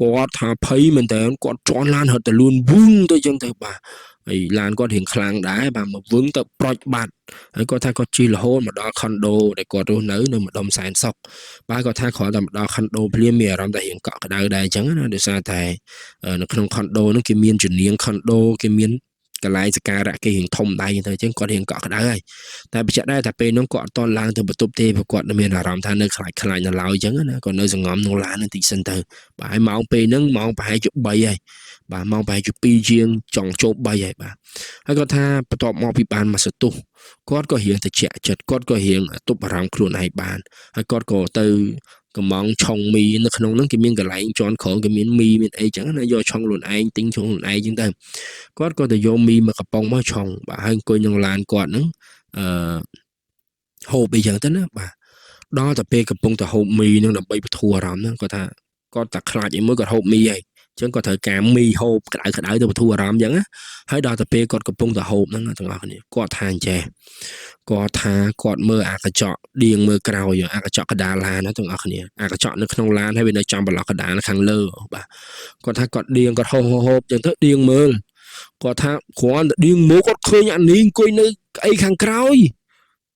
គាត់ថាភ័យមែនតើគាត់ជន់ឡានរត់ទៅលឿនវឹងទៅចឹងទៅបាទហើយឡានគាត់រៀងខ្លាំងដែរបាទមកវឹងទៅប្រូចបាត់ហើយគាត់ថាគាត់ជិះរហូតមកដល់ខុនដូដែលគាត់រស់នៅម្ដុំសែនសុខបាទគាត់ថាគ្រាន់តែមកដល់ខុនដូភ្លាមមានអារម្មណ៍ថារៀងកក់ក្ដៅដែរអញ្ចឹងណាដោយសារតែនៅក្នុងខុនដូហ្នឹងគេមានជំនាញខុនដូគេមានកន្លែងសក្ការៈគេរៀងធំដែរទៅអញ្ចឹងគាត់រៀងកក់ក្ដៅហើយតែបញ្ជាក់ដែរតែពេលហ្នឹងគាត់អត់តន់ឡើងទៅបន្ទប់ទេព្រោះគាត់មានអារម្មណ៍ថានៅខ្លាចនៅឡើយអញ្ចឹងណាគាត់នៅសង្ងំក្នុងឡានហ្នឹងតិចសិនទៅបាទហើយម៉ោងពេលហ្នឹងម៉ោងប្រហែលជា3ហើយបាទម៉ោងប្រហែលជា2ជាងចង់ចូល3ហើយបាទហើយគាត់ថាបន្ទាប់មកពីបានមកសទុះគាត់ក៏រៀងតិចចិត្តគាត់ក៏រៀងទប់អារម្មណ៍ខ្លួនឯងបានហើយគាត់ក៏ទៅកំងឆុងមីនៅក្នុងហ្នឹងគេមានកន្លែងជន់ក្រងគេមានមីមានអីចឹងណាយកឆុងខ្លួនឯងទិញឆុងខ្លួនឯងចឹងទៅគាត់ក៏ទៅយកមីមកកំប៉ុងមកឆុងបាទហើយអង្គុយក្នុងឡានគាត់ហ្នឹងហូបអីចឹងទៅណាបាទដល់តែពេលកំពុងតែហូបមីហ្នឹងដើម្បីបន្ធូរអារម្មណ៍ហ្នឹងគាត់ថាគាត់តែខ្លាចអីមួយគាត់ហូបមីហើយអញ្ចឹងគាត់ត្រូវការមីហូបក្តៅទៅបន្ធូរអារម្មណ៍អញ្ចឹងណាហើយដល់តែពេលគាត់កំពុងតែហូបហ្នឹងទាំងអស់គ្នាគាត់ថាអញ្ចេះគាត់ថាគាត់មើលអាកញ្ចក់ដៀងមើលក្រោយអាកញ្ចក់កដាលឡានណាទាំងអស់គ្នាអាកញ្ចក់នៅក្នុងឡានហើយវានៅចំបន្លោះកដាលខាងលើបាទគាត់ថាគាត់ដៀងគាត់ហូបអញ្ចឹងទៅដៀងមើលគាត់ថាគ្រាន់តែដៀងមើលគាត់ឃើញអានេះអង្គុយនៅក្អីខាងក្រោយ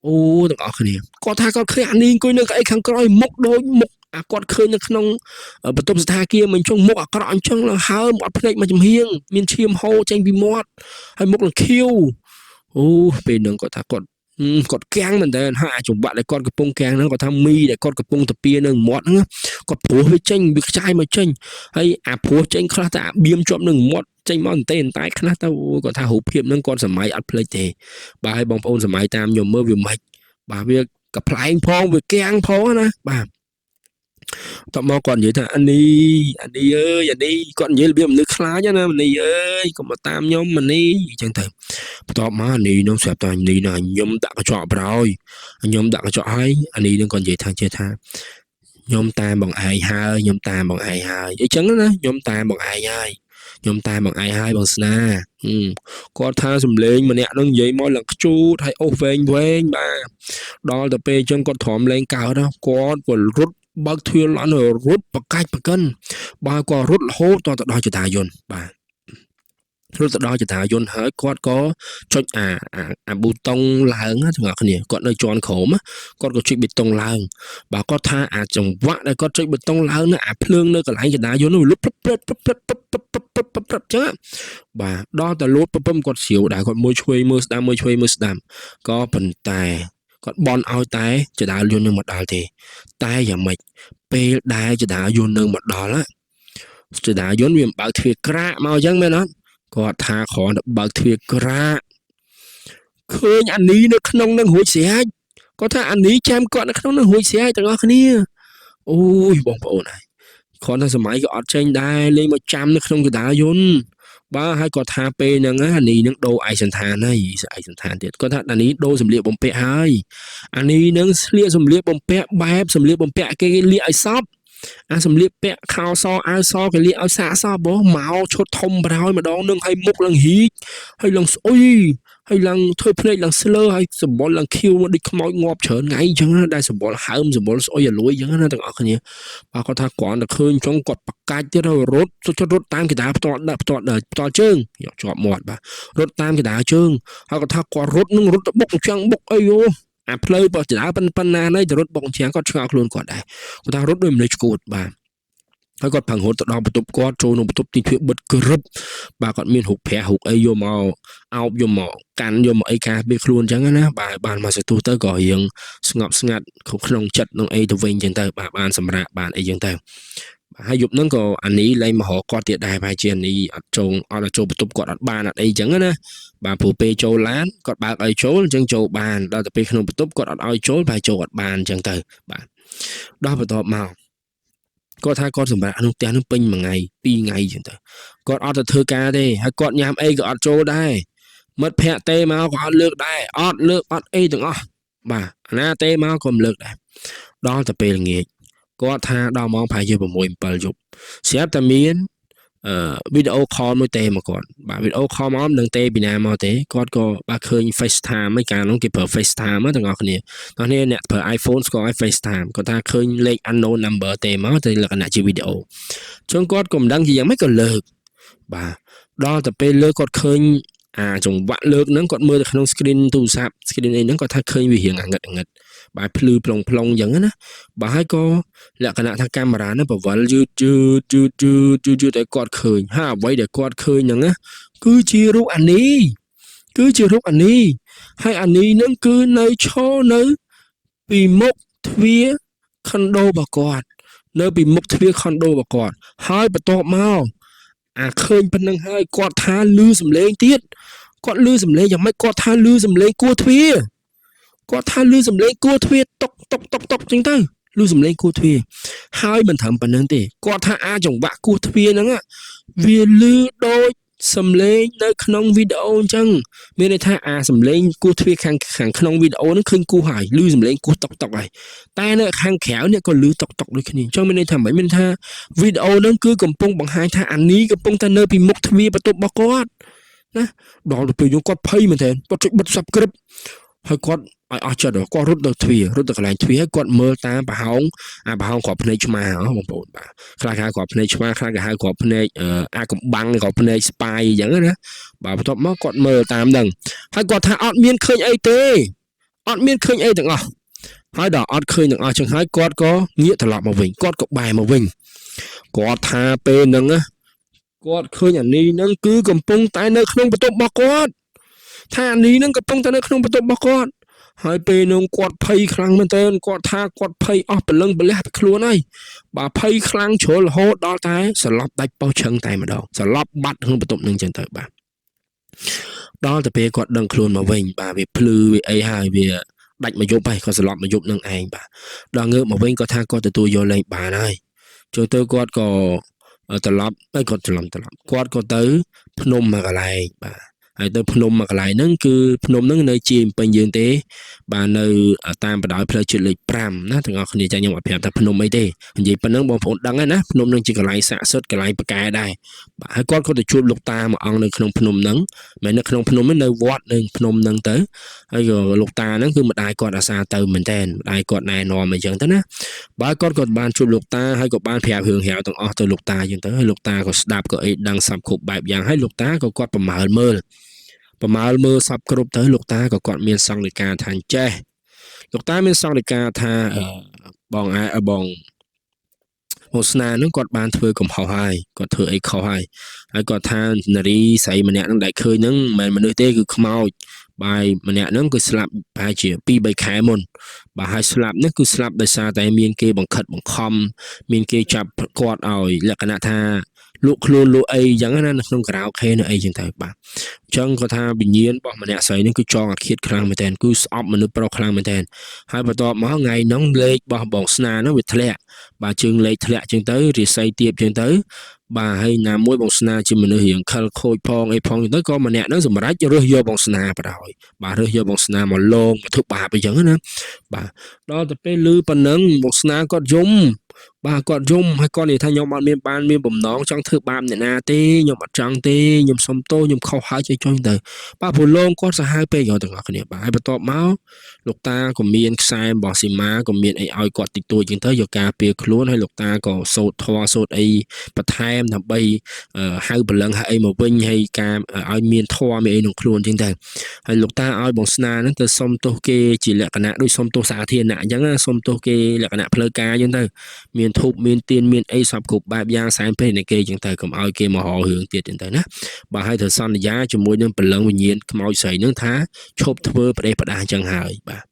អូទាំងអស់គ្នាគាត់ថាគាត់ឃើញអានេះអង្គុយនៅក្អីខាងក្រោយមុខដូចមុខគាត់ឃើញនៅក្នុងបន្ទប់សថាគារមិនចង់មុខអាក្រក់អញ្ចឹងឡើងហើមអត់ភ្នែកមកចំហៀងមានឈាមហូរចេញពីមាត់ហើយមុខឡើងខៀវអូពេលហ្នឹងគាត់ថាគាត់កាំងមែនតើហើយអាចង្វាក់ដែលគាត់កំពុងកាំងហ្នឹងគាត់ថាមីដែលគាត់កំពុងទៅពៀនៅមាត់ហ្នឹងគាត់ព្រោះវាចេញវាខ្ចាយមកចេញហើយអាព្រោះចេញខ្លះតែអាបៀមជាប់នឹងមាត់ចេញមកតែខ្លះទៅគាត់ថារូបភាពហ្នឹងគាត់សម័យអត់ភ្លេចទេបាទហើយបងប្អូនសម័យតាមខ្ញុំមើលវាមិនបាទវាកំ pl ែងផងវាកាំងផងណាបាទតបមកគាត់និយាយថាអានេះអើយអានេះគាត់និយាយរបៀបមនុស្សខ្លាចណាអានេះអើយកុំមកតាមខ្ញុំអានេះអញ្ចឹងទៅបន្ទាប់មកអានេះនោះស្រាប់តែអានេះណាខ្ញុំដាក់កញ្ចក់ប្រហើយខ្ញុំដាក់កញ្ចក់ហើយអានេះនឹងគាត់និយាយថាខ្ញុំតាមបងឯងហើយខ្ញុំតាមបងឯងហើយអញ្ចឹងណាខ្ញុំតាមបងឯងហើយខ្ញុំតាមបងឯងហើយបងស្នាគាត់ថាសំលេងម្នាក់នឹងនិយាយមកឡើងខ្ជូតហើយអូសវែងបាទដល់ទៅពេលអញ្ចឹងគាត់ទ្រាំលេងកើតគាត់ក៏រត់បើកទ្វារឡានរត់ប្រកាច់ប្រកិនបើគាត់រត់រហូតដល់ទៅដល់ចតាយន្តបាទរត់ទៅដល់ចតាយន្តហើយគាត់ក៏ចុចអាប៊ូតុងឡើងណាទាំងអស់គ្នាគាត់នៅជាន់ក្រោមគាត់ក៏ចុចប៊ូតុងឡើងបាទគាត់ថាអាចង្វាក់ដែលគាត់ចុចប៊ូតុងឡើងណាអាភ្លើងនៅកន្លែងចតាយន្តនោះលុបព្រឹតចឹងបាទដល់តែលោតពំគាត់ស្រាវដែរគាត់មួយឆ្វេងមើលស្ដាំមួយឆ្វេងមើលស្ដាំក៏ប៉ុន្តែគាត់បន់ឲ្យតែចតាយន្តនឹងមកដល់ទេតែយ៉ាងម៉េចពេលដែលចតាយន្តនឹងមកដល់ ស្តាយន្តវាបើកទ្វារក្រាកមកអញ្ចឹងមែនអត់គាត់ថាគ្រាន់តែបើកទ្វារក្រាកឃើញអានេះនៅក្នុងនឹងរួចស្រេចគាត់ថាអានេះចាំគាត់នៅក្នុងនឹងរួចស្រេចទាំងអស់គ្នាអូយបងប្អូនហើយគ្រាន់តែសម័យក៏អត់ចេញដែរលេងមកចាំនៅក្នុងកណ្ដាលយន្តបាទហើយគាត់ថាពេលហ្នឹងអានេះនឹងដូរឯកសន្តានហើយឯកសន្តានទៀតគាត់ថាអានេះដូរសម្លៀកបំពាក់ហើយអានេះនឹងស្លៀកសម្លៀកបំពាក់បែបសម្លៀកបំពាក់គេលាកឲ្យសពអាសម្លៀកពាក់ខោសអាវសគេលាកឲ្យសាកសពមកឈុតធំប្រហើយម្ដងនឹងឲ្យមុខឡើងហ៊ីកហើយឡើងស្អុយហើយឡើងធ្វើភ្នែកឡើងស្លើហើយសម្បល់ឡើងខៀវមកដូចខ្មោចងាប់ច្រើនថ្ងៃអញ្ចឹងដែរសម្បល់ហើមសម្បល់ស្អុយឲ្យលួយអញ្ចឹងណាទាំងអស់គ្នាបាទគាត់ថាគ្រាន់តែឃើញចុងគាត់បកាច់ទៀតហើយរត់តាមកណ្ដាលផ្ទាល់ជើងយកជាប់មាត់បាទរត់តាមកណ្ដាលជើងហើយគាត់ថាគាត់រត់នឹងរត់ទៅបុកចាំងបុកអីយោអាផ្លូវបើចដើប៉ុណ្ណាណៃទៅរត់បុកជាងគាត់ឆ្ងល់ខ្លួនគាត់ដែរគាត់ថារត់ដូចមនុស្សឈួតបាទហើយគាត់ផឹងរត់ទៅដល់បន្ទប់គាត់ចូលក្នុងបន្ទប់ទីទ្វារបិទក្រឹបបាទគាត់មានរូបប្រាក់រូបអីយកមកអោបយកមកកាន់យកមកអីការពារខ្លួនអញ្ចឹងណាបាទបានមកសទុះទៅក៏រៀងស្ងប់ស្ងាត់ក្នុងចិត្តនឹងអីទៅវិញអញ្ចឹងទៅបាទបានសម្រាប់បានអីអញ្ចឹងទៅហើយយប់ហ្នឹងក៏អានីលែងមករកគាត់ទៀតដែរប្រហែលជាអានីអត់ចូលបន្ទប់គាត់អត់បានអត់អីអញ្ចឹងណាបាទព្រោះពេលចូលឡានគាត់បើកឲ្យចូលអញ្ចឹងចូលបានដល់ទៅពេលក្នុងបន្ទប់គាត់អត់ឲ្យចូលប្រហែលចូលអត់បានអញ្ចឹងទៅបាទដល់បន្ទាប់មកគាត់ថាគាត់សម្រាប់ក្នុងផ្ទះនឹងពេញមួយថ្ងៃពីរថ្ងៃអញ្ចឹងទៅគាត់អត់ទៅធ្វើការទេហើយគាត់ញ៉ាំអីក៏អត់ចូលដែរមិត្តភ័ក្តិទេមកក៏អត់លើកដែរអត់លើកអត់អីទាំងអស់បាទអាណាទេមកក៏មិនលើកដែរដល់ទៅពេលល្ងាចគាត់ថាដល់ម៉ោងប្រហែលជា6 7យប់ស្រាប់តែមានវីដេអូខលមួយទេមកគាត់បាទវីដេអូខលមកមិនដឹងទេពីណាមកទេគាត់ក៏បាទឃើញ FaceTime ឯកាលនោះគេប្រើ FaceTime ទាំងអស់គ្នាអ្នកប្រើ iPhone ស្គាល់ឲ្យ FaceTime គាត់ថាឃើញលេខ unknown number ទេមកទៅលក្ខណៈជាវីដេអូចឹងគាត់ក៏មិនដឹងជាយ៉ាងម៉េចក៏លើកបាទដល់ទៅពេលលើកគាត់ឃើញចង្វាក់លើកហ្នឹងគាត់មើលទៅក្នុង screen ទូរស័ព្ទ screen អីហ្នឹងគាត់ថាឃើញវារៀងអាងឹតបាទភ្លឺប្លុងអញ្ចឹងណាបាទហើយក៏លក្ខណៈថាកាមេរ៉ាហ្នឹងបវលយឺតឲ្យគាត់ឃើញហើយអ្វីដែលគាត់ឃើញហ្នឹងណាគឺជារូបអានីហើយអានីហ្នឹងគឺនៅឈរនៅពីមុខទ្វារខុនដូរបស់គាត់នៅពីមុខទ្វារខុនដូរបស់គាត់ហើយបន្ទាប់មកឃើញប៉ុណ្្នឹងហើយគាត់ថាឮសំឡេងទៀតគាត់ឮសំឡេងយ៉ាងម៉េចគាត់ថាឮសំឡេងគួរទ្វារតុកចឹងទៅឮសំឡេងគួរទ្វារហើយមិនត្រឹមប៉ុណ្្នឹងទេគាត់ថាចង្វាក់គួរទ្វារហ្នឹងវាឮដូចសំឡេងនៅក្នុងវីដេអូអញ្ចឹងមានន័យថាសំឡេងគួរទ្វារខាងក្នុងវីដេអូហ្នឹងឃើញគួរហើយឮសំឡេងគួរតុកហើយតែនៅខាងក្រៅនេះក៏ឮតុកដូចគ្នាអញ្ចឹងមានន័យថាមិនមានថាវីដេអូហ្នឹងគឺកំពុងបង្ហាញថាអានីកំពុងតែនៅពីមុខទ្វារបន្ទប់របស់គាត់ណាដល់ទៅពេលយើងគាត់ភ័យមែនទែនគាត់ចុចបិទ subscribe ហើយគាត់ឲ្យអស់ចិត្តគាត់រត់ទៅកន្លែងទ្វារហើយគាត់មើលតាមប្រហោងប្រហោងគ្រាប់ភ្នែកឆ្មាបងប្អូនបាទខ្លះគេហៅគ្រាប់ភ្នែកឆ្មាខ្លះគេហៅគ្រាប់ភ្នែកកំបាំងគ្រាប់ភ្នែកស្ប៉ាយអញ្ចឹងណាបាទបន្ទាប់មកគាត់មើលតាមហ្នឹងហើយគាត់ថាអត់មានឃើញអីទេអត់មានឃើញអីទាំងអស់ហើយដល់អត់ឃើញទាំងអស់ចឹងហើយគាត់ក៏ងាកត្រឡប់មកវិញគាត់ក៏បែរមកវិញគាត់ថាពេលហ្នឹងណាគាត់ឃើញអានីហ្នឹងគឺកំពុងតែនៅក្នុងបន្ទប់របស់គាត់ថាអានីហ្នឹងកំពុងតែនៅក្នុងបន្ទប់របស់គាត់ហើយពេលនោះគាត់ភ័យខ្លាំងមែនទែនគាត់ថាគាត់ភ័យអស់ព្រលឹងប្រលះពីខ្លួនហើយបាទភ័យខ្លាំងជ្រុលរហូតដល់តែស្លាប់ដាច់ពោះឈឹងតែម្ដងស្លាប់បាត់ក្នុងបន្ទប់នឹងចឹងទៅបាទដល់ទៅពេលគាត់ដឹងខ្លួនមកវិញបាទវាភ្លឺវាអីហើយវាដាច់មកយប់ហើយគាត់ស្លាប់មកយប់នឹងឯងបាទដល់ងើបមកវិញគាត់ថាគាត់ទទួលយកលេងបានហើយចូលទៅគាត់ក៏ត្រឡប់ហើយគាត់ច្រឡំគាត់ក៏ទៅភ្នំមកកន្លែងបាទហើយទៅភ្នំមកកន្លែងហ្នឹងគឺភ្នំហ្នឹងនៅជាពេញយើងទេបាទនៅតាមបណ្ដោយផ្លូវជាតិលេខ5ណាទាំងអស់គ្នាចាខ្ញុំអត់ប្រាប់ថាភ្នំអីទេនិយាយប៉ុណ្ណឹងបងប្អូនដឹងហើយណាភ្នំហ្នឹងជាកន្លែងស័ក្តិសិទ្ធិកន្លែងប្រកែដែរបាទហើយគាត់ក៏ទៅជួបលោកតាមួយអង្គនៅក្នុងភ្នំហ្នឹងមិននៅក្នុងភ្នំហ្នឹងនៅវត្តនៅភ្នំហ្នឹងទៅហើយក៏លោកតាហ្នឹងគឺម្ដាយគាត់អាសាទៅមែនតើម្ដាយគាត់ណែនាំអីចឹងទៅណាបាទគាត់ក៏បានជួបលោកតាហើយក៏បានប្រាប់រឿងរ៉ាវទាំងអស់ទៅលោកតាចឹងទៅហើយលោកតាក៏ស្ដាប់ក៏អីដឹងសពគ្រប់បែបយ៉ាងហើយលោកតាក៏គាត់ប្រមាលមើលសពគ្រប់ទៅលោកតាក៏គាត់មានសង្ឃលេខាថាចេះលោកតាមានសង្ឃលេខាថាបងស្នានឹងគាត់បានធ្វើកំហុសហើយគាត់ធ្វើអីខុសហើយគាត់ថានារីស្រីម្នាក់នឹងដែលឃើញនឹងមិនមែនមនុស្សទេគឺខ្មោចបាយម្នាក់ហ្នឹងគឺស្លាប់ប្រហែលជា 2-3 ខែមុនបាទហើយស្លាប់នេះគឺស្លាប់ដោយសារតែមានគេបង្ខិតបង្ខំមានគេចាប់គាត់ឲ្យលក្ខណៈថា លក់ខ្លួនលក់អីអញ្ចឹងណានៅក្នុងការ៉ាអូខេនៅអីចឹងទៅបាទអញ្ចឹងគាត់ថាវិញ្ញាណរបស់ម្នាក់ស្រីនេះគឺចងអាឃាតខ្លាំងមែនតើគឺស្អប់មនុស្សប្រុសខ្លាំងមែនតើហើយបន្ទាប់មកថ្ងៃហ្នឹងលេខរបស់បងស្នាហ្នឹងវាធ្លាក់បាទជើងលេខធ្លាក់ចឹងទៅរាសីទៀបចឹងទៅបាទហើយណាមួយបងស្នាជាមនុស្សរៀងខិលខូចផងអីផងទៅក៏ម្នាក់ហ្នឹងសម្រេចរើសយកបងស្នាបដ ாய் បាទរើសយកបងស្នាមកលងមកធ្វើបាបអីចឹងណាបាទដល់ទៅពេលឮប៉ុណ្ណឹងបងស្នាគាត់យំបាទគាត់យំហើយគាត់និយាយថាខ្ញុំអត់មានបំណងចង់ធ្វើបាបអ្នកណាទេខ្ញុំអត់ចង់ទេខ្ញុំសុំទោសខ្ញុំខុសហើយចុះទៅបាទព្រោះលងគាត់សាហាវពេកទាំងអស់គ្នាបាទហើយបន្ទាប់មកលោកតាក៏មានខ្សែរបស់ស៊ីម៉ាក៏មានអីឲ្យគាត់តិចតួចចឹងទៅយកការពារខ្លួនហើយលោកតាក៏សូត្រធម៌សូត្រអីបន្ថែមដើម្បីហៅបលឹងហៅអីមកវិញហើយការឲ្យមានធម៌មានអីក្នុងខ្លួនចឹងទៅហើយលោកតាឲ្យបងស្នាហ្នឹងទៅសុំទោសគេជាលក្ខណៈដូចសុំទោសសាធារណៈអញ្ចឹងសុំទោសគេលក្ខណៈផ្លូវការចឹងទៅមានធូបមានទៀនមានអីសពគ្រប់បែបយ៉ាងសែនព្រេះនៃគេចឹងទៅកុំឲ្យគេមកហៅរឿងទៀតចឹងទៅណាបាទហើយត្រូវសន្យាជាមួយនឹងបលឹងវិញ្ញាណខ្មោចស្រីហ្នឹងថាឈប់ធ្វើប្រទេសផ្ដាស់ចឹងហើយបាទ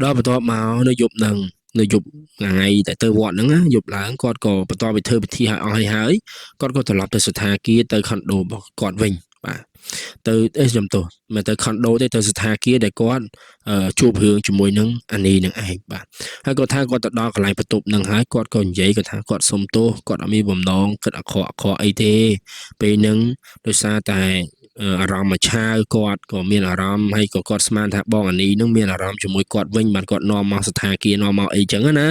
ដល់បន្ទាប់មកនៅយប់ហ្នឹងនៅយប់ថ្ងៃតែទៅវត្តហ្នឹងយប់ឡើងគាត់ក៏បន្តទៅធ្វើពិធីឲ្យអស់ហើយគាត់ក៏ត្រឡប់ទៅស្ថានភាពទៅខុនដូរបស់គាត់វិញបាទទៅខ្ញុំទោះមិនទៅខុនដូទេទៅស្ថានភាពដែលគាត់ជួបរឿងជាមួយនឹងអានីនឹងឯងបាទហើយគាត់ថាគាត់ទៅដល់កន្លែងបន្ទប់នឹងហើយគាត់ក៏និយាយគាត់ថាគាត់សុំទោសគាត់អត់មានបំណងគិតអាក្រក់អីទេពេលហ្នឹងដោយសារតែអារម្មណ៍មួយឆាវគាត់ក៏មានអារម្មណ៍ហើយក៏គាត់ស្មានថាបងអានីនឹងមានអារម្មណ៍ជាមួយគាត់វិញបានគាត់នាំមកស្ថានភាពនាំមកអីចឹងណា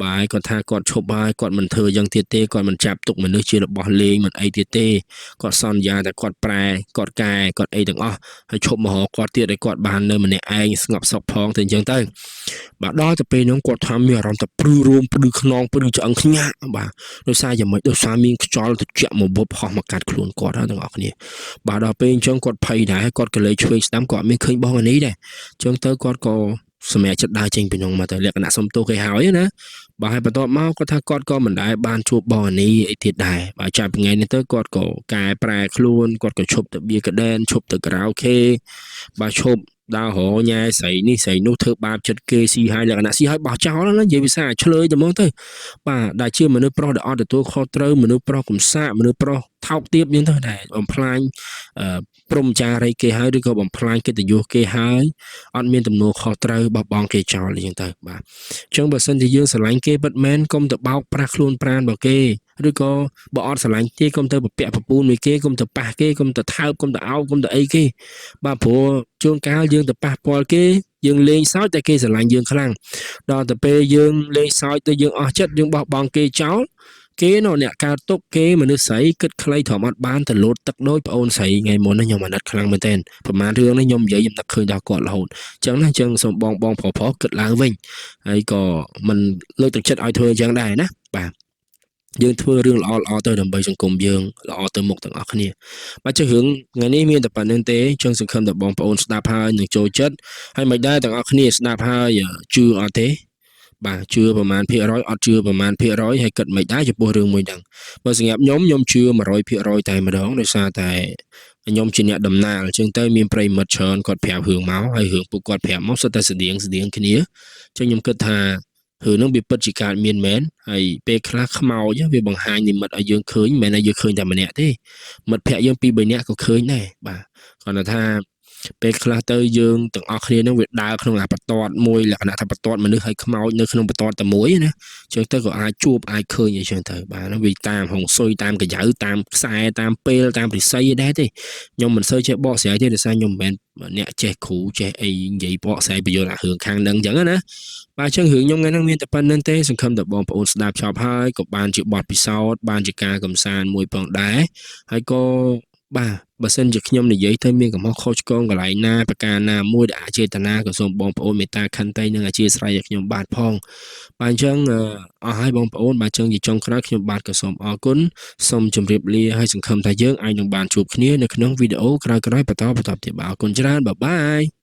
បាទគាត់ថាគាត់ឈប់ហើយគាត់មិនធ្វើយ៉ាងទៀតទេគាត់មិនចាប់ទុកមនុស្សជារបស់លេងមិនអីទៀតទេគាត់សន្យាថាគាត់ប្រែគាត់កែគាត់អីទាំងអស់ហើយឈប់មករកគាត់ទៀតឲ្យគាត់បាននៅម្នាក់ឯងស្ងប់សុខផងទៅអញ្ចឹងទៅបាទដល់ទៅពេលហ្នឹងគាត់ថាមានអារម្មណ៍ថាព្រឺរួមព្រឺខ្នងព្រឺឆ្អឹងខ្ញាក់បាទដោយសារយ៉ាងម៉េចដោយសារមានខ្យល់ត្រជាក់មកបុបហោះមកកាត់ខ្លួនគាត់ហើយទាំងអស់គ្នាបាទដល់ពេលអញ្ចឹងគាត់ភ័យដែរគាត់ក៏លេចឆ្វេងស្ដាំគាត់អត់មានឃើញបងអានេះដែរអញ្ចឹងទៅគាត់ក៏សម្រាប់ចិត្តដើរចេញពីក្នុងមកទៅលក្ខណៈសុំទោសគេហើយណាបាទហើយបន្ទាប់មកគាត់ថាគាត់ក៏មិនដែលបានជួបបងអានេះអីទៀតដែរបាទចាប់ពីថ្ងៃនេះទៅគាត់ក៏កែប្រែខ្លួនគាត់ក៏ឈប់ទៅបៀកដែនឈប់ទៅការ៉ាអូខេបាទឈប់ដើររញ៉ែស្រីនេះស្រីនោះធ្វើបាបចិត្តគេស៊ីហើយលក្ខណៈស៊ីហើយបោះចោលណានិយាយភាសាឆ្លើយទៅមកទៅបាទដែលជាមនុស្សប្រុសដែលអត់ទទួលខុសត្រូវមនុស្សប្រុសកំសាកមនុស្សប្រុសថោកទាបយ៉ាងទៅដែរបំផ្លាញព្រមចារីគេហើយឬក៏បំផ្លាញកិត្តិយសគេហើយអត់មានទំនួលខុសត្រូវបោះបង់គេចោលយ៉ាងទៅបាទអញ្ចឹងបើសិនជាយើងស្រឡាញ់គេពិតមែនកុំទៅបោកប្រាស់ខ្លួនប្រាណរបស់គេឬក៏បើអត់ស្រឡាញ់ទេកុំទៅប្រពាក់ប្រពូនមួយគេកុំទៅប៉ះគេកុំទៅថើបកុំទៅអោបកុំទៅអីគេបាទព្រោះជួនកាលយើងទៅប៉ះពាល់គេយើងលេងសើចតែគេស្រឡាញ់យើងខ្លាំងដល់ទៅពេលយើងលេងសើចទៅយើងអស់ចិត្តយើងបោះបង់គេចោលគេនោះអ្នកកើតទុកគេមនុស្សស្រីគិតខ្លីធំអត់បានទៅលោតទឹកដូចប្អូនស្រីថ្ងៃមុនខ្ញុំអាណិតខ្លាំងមែនទែនប្រហែលរឿងនេះខ្ញុំនិយាយខ្ញុំនឹកឃើញដល់គាត់រហូតអញ្ចឹងណាអញ្ចឹងសូមបងប្រុសគិតឡើងវិញហើយក៏មិនលើកទឹកចិត្តឲ្យធ្វើអញ្ចឹងដែរណាបាទយើងធ្វើរឿងល្អទៅដើម្បីសង្គមយើងល្អទៅមុខទាំងអស់គ្នាបាទចុះរឿងថ្ងៃនេះមានតែប៉ុណ្្នឹងទេចឹងសង្ឃឹមតែបងប្អូនស្ដាប់ហើយនឹងចូលចិត្តហើយមិនដែរទាំងអស់គ្នាស្ដាប់ហើយជឿអត់ទេបាទជឿប្រមាណភាគរយអត់ជឿប្រមាណភាគរយហើយគិតមិនដែរចំពោះរឿងមួយហ្នឹងបើសម្រាប់ខ្ញុំជឿ 100% តែម្ដងដោយសារតែខ្ញុំជាអ្នកដំណើរអញ្ចឹងទៅមានប្រិមិត្តច្រើនគាត់ប្រាប់រឿងមកហើយរឿងពួកគាត់ប្រាប់មកសុទ្ធតែស្តៀងគ្នាអញ្ចឹងខ្ញុំគិតថារឿងហ្នឹងវាពិតជាកើតមានមែនហើយពេលខ្លះខ្មោចវាបង្ហាញនិមិត្តឲ្យយើងឃើញមិនមែនឲ្យយើងឃើញតែម្នាក់ទេមិត្តភក្តិយើង2 3នាក់ក៏ឃើញដែរបាទគាត់ថាពេលខ្លះទៅយើងទាំងអស់គ្នានឹងវាដើរក្នុងអាបន្ទាត់មួយលក្ខណៈថាបន្ទាត់មនុស្សឲ្យខ្មោចនៅក្នុងបន្ទាត់តែមួយណាអញ្ចឹងទៅក៏អាចជួបអាចឃើញអញ្ចឹងទៅបាទវាតាមហងស៊ុយតាមកញ្ចៅតាមខ្សែតាមពេលតាមរិស័យដែរទេខ្ញុំមិនសូវចេះបកស្រាយទេដោយសារខ្ញុំមិនមែនអ្នកចេះគ្រូចេះអីនិយាយបកស្រាយបញ្យល់អារឿងខាងហ្នឹងអញ្ចឹងណាបាទអញ្ចឹងរឿងខ្ញុំថ្ងៃហ្នឹងមានតែប៉ុណ្្នឹងទេសង្ឃឹមតែបងប្អូនស្ដាប់ចប់ហើយក៏បានជាបទពិសោធន៍បានជាការកំសាន្តមួយផងដែរហើយក៏បាទបើសិនជាខ្ញុំនិយាយទៅមានកំហុសខុសឆ្គងកន្លែងណាប្រការណាមួយដែលអចេតនាក៏សូមបងប្អូនមេត្តាខន្តីនិងអធិស្ឋានឲ្យខ្ញុំបាទផងបាទអញ្ចឹងអស់ហើយបងប្អូនបាទអញ្ចឹងជាចុងក្រោយខ្ញុំបាទក៏សូមអរគុណសូមជម្រាបលាហើយសង្ឃឹមថាយើងអាចនឹងបានជួបគ្នានៅក្នុងវីដេអូក្រោយៗបន្តទៀតបាទអរគុណច្រើនបាយបាយ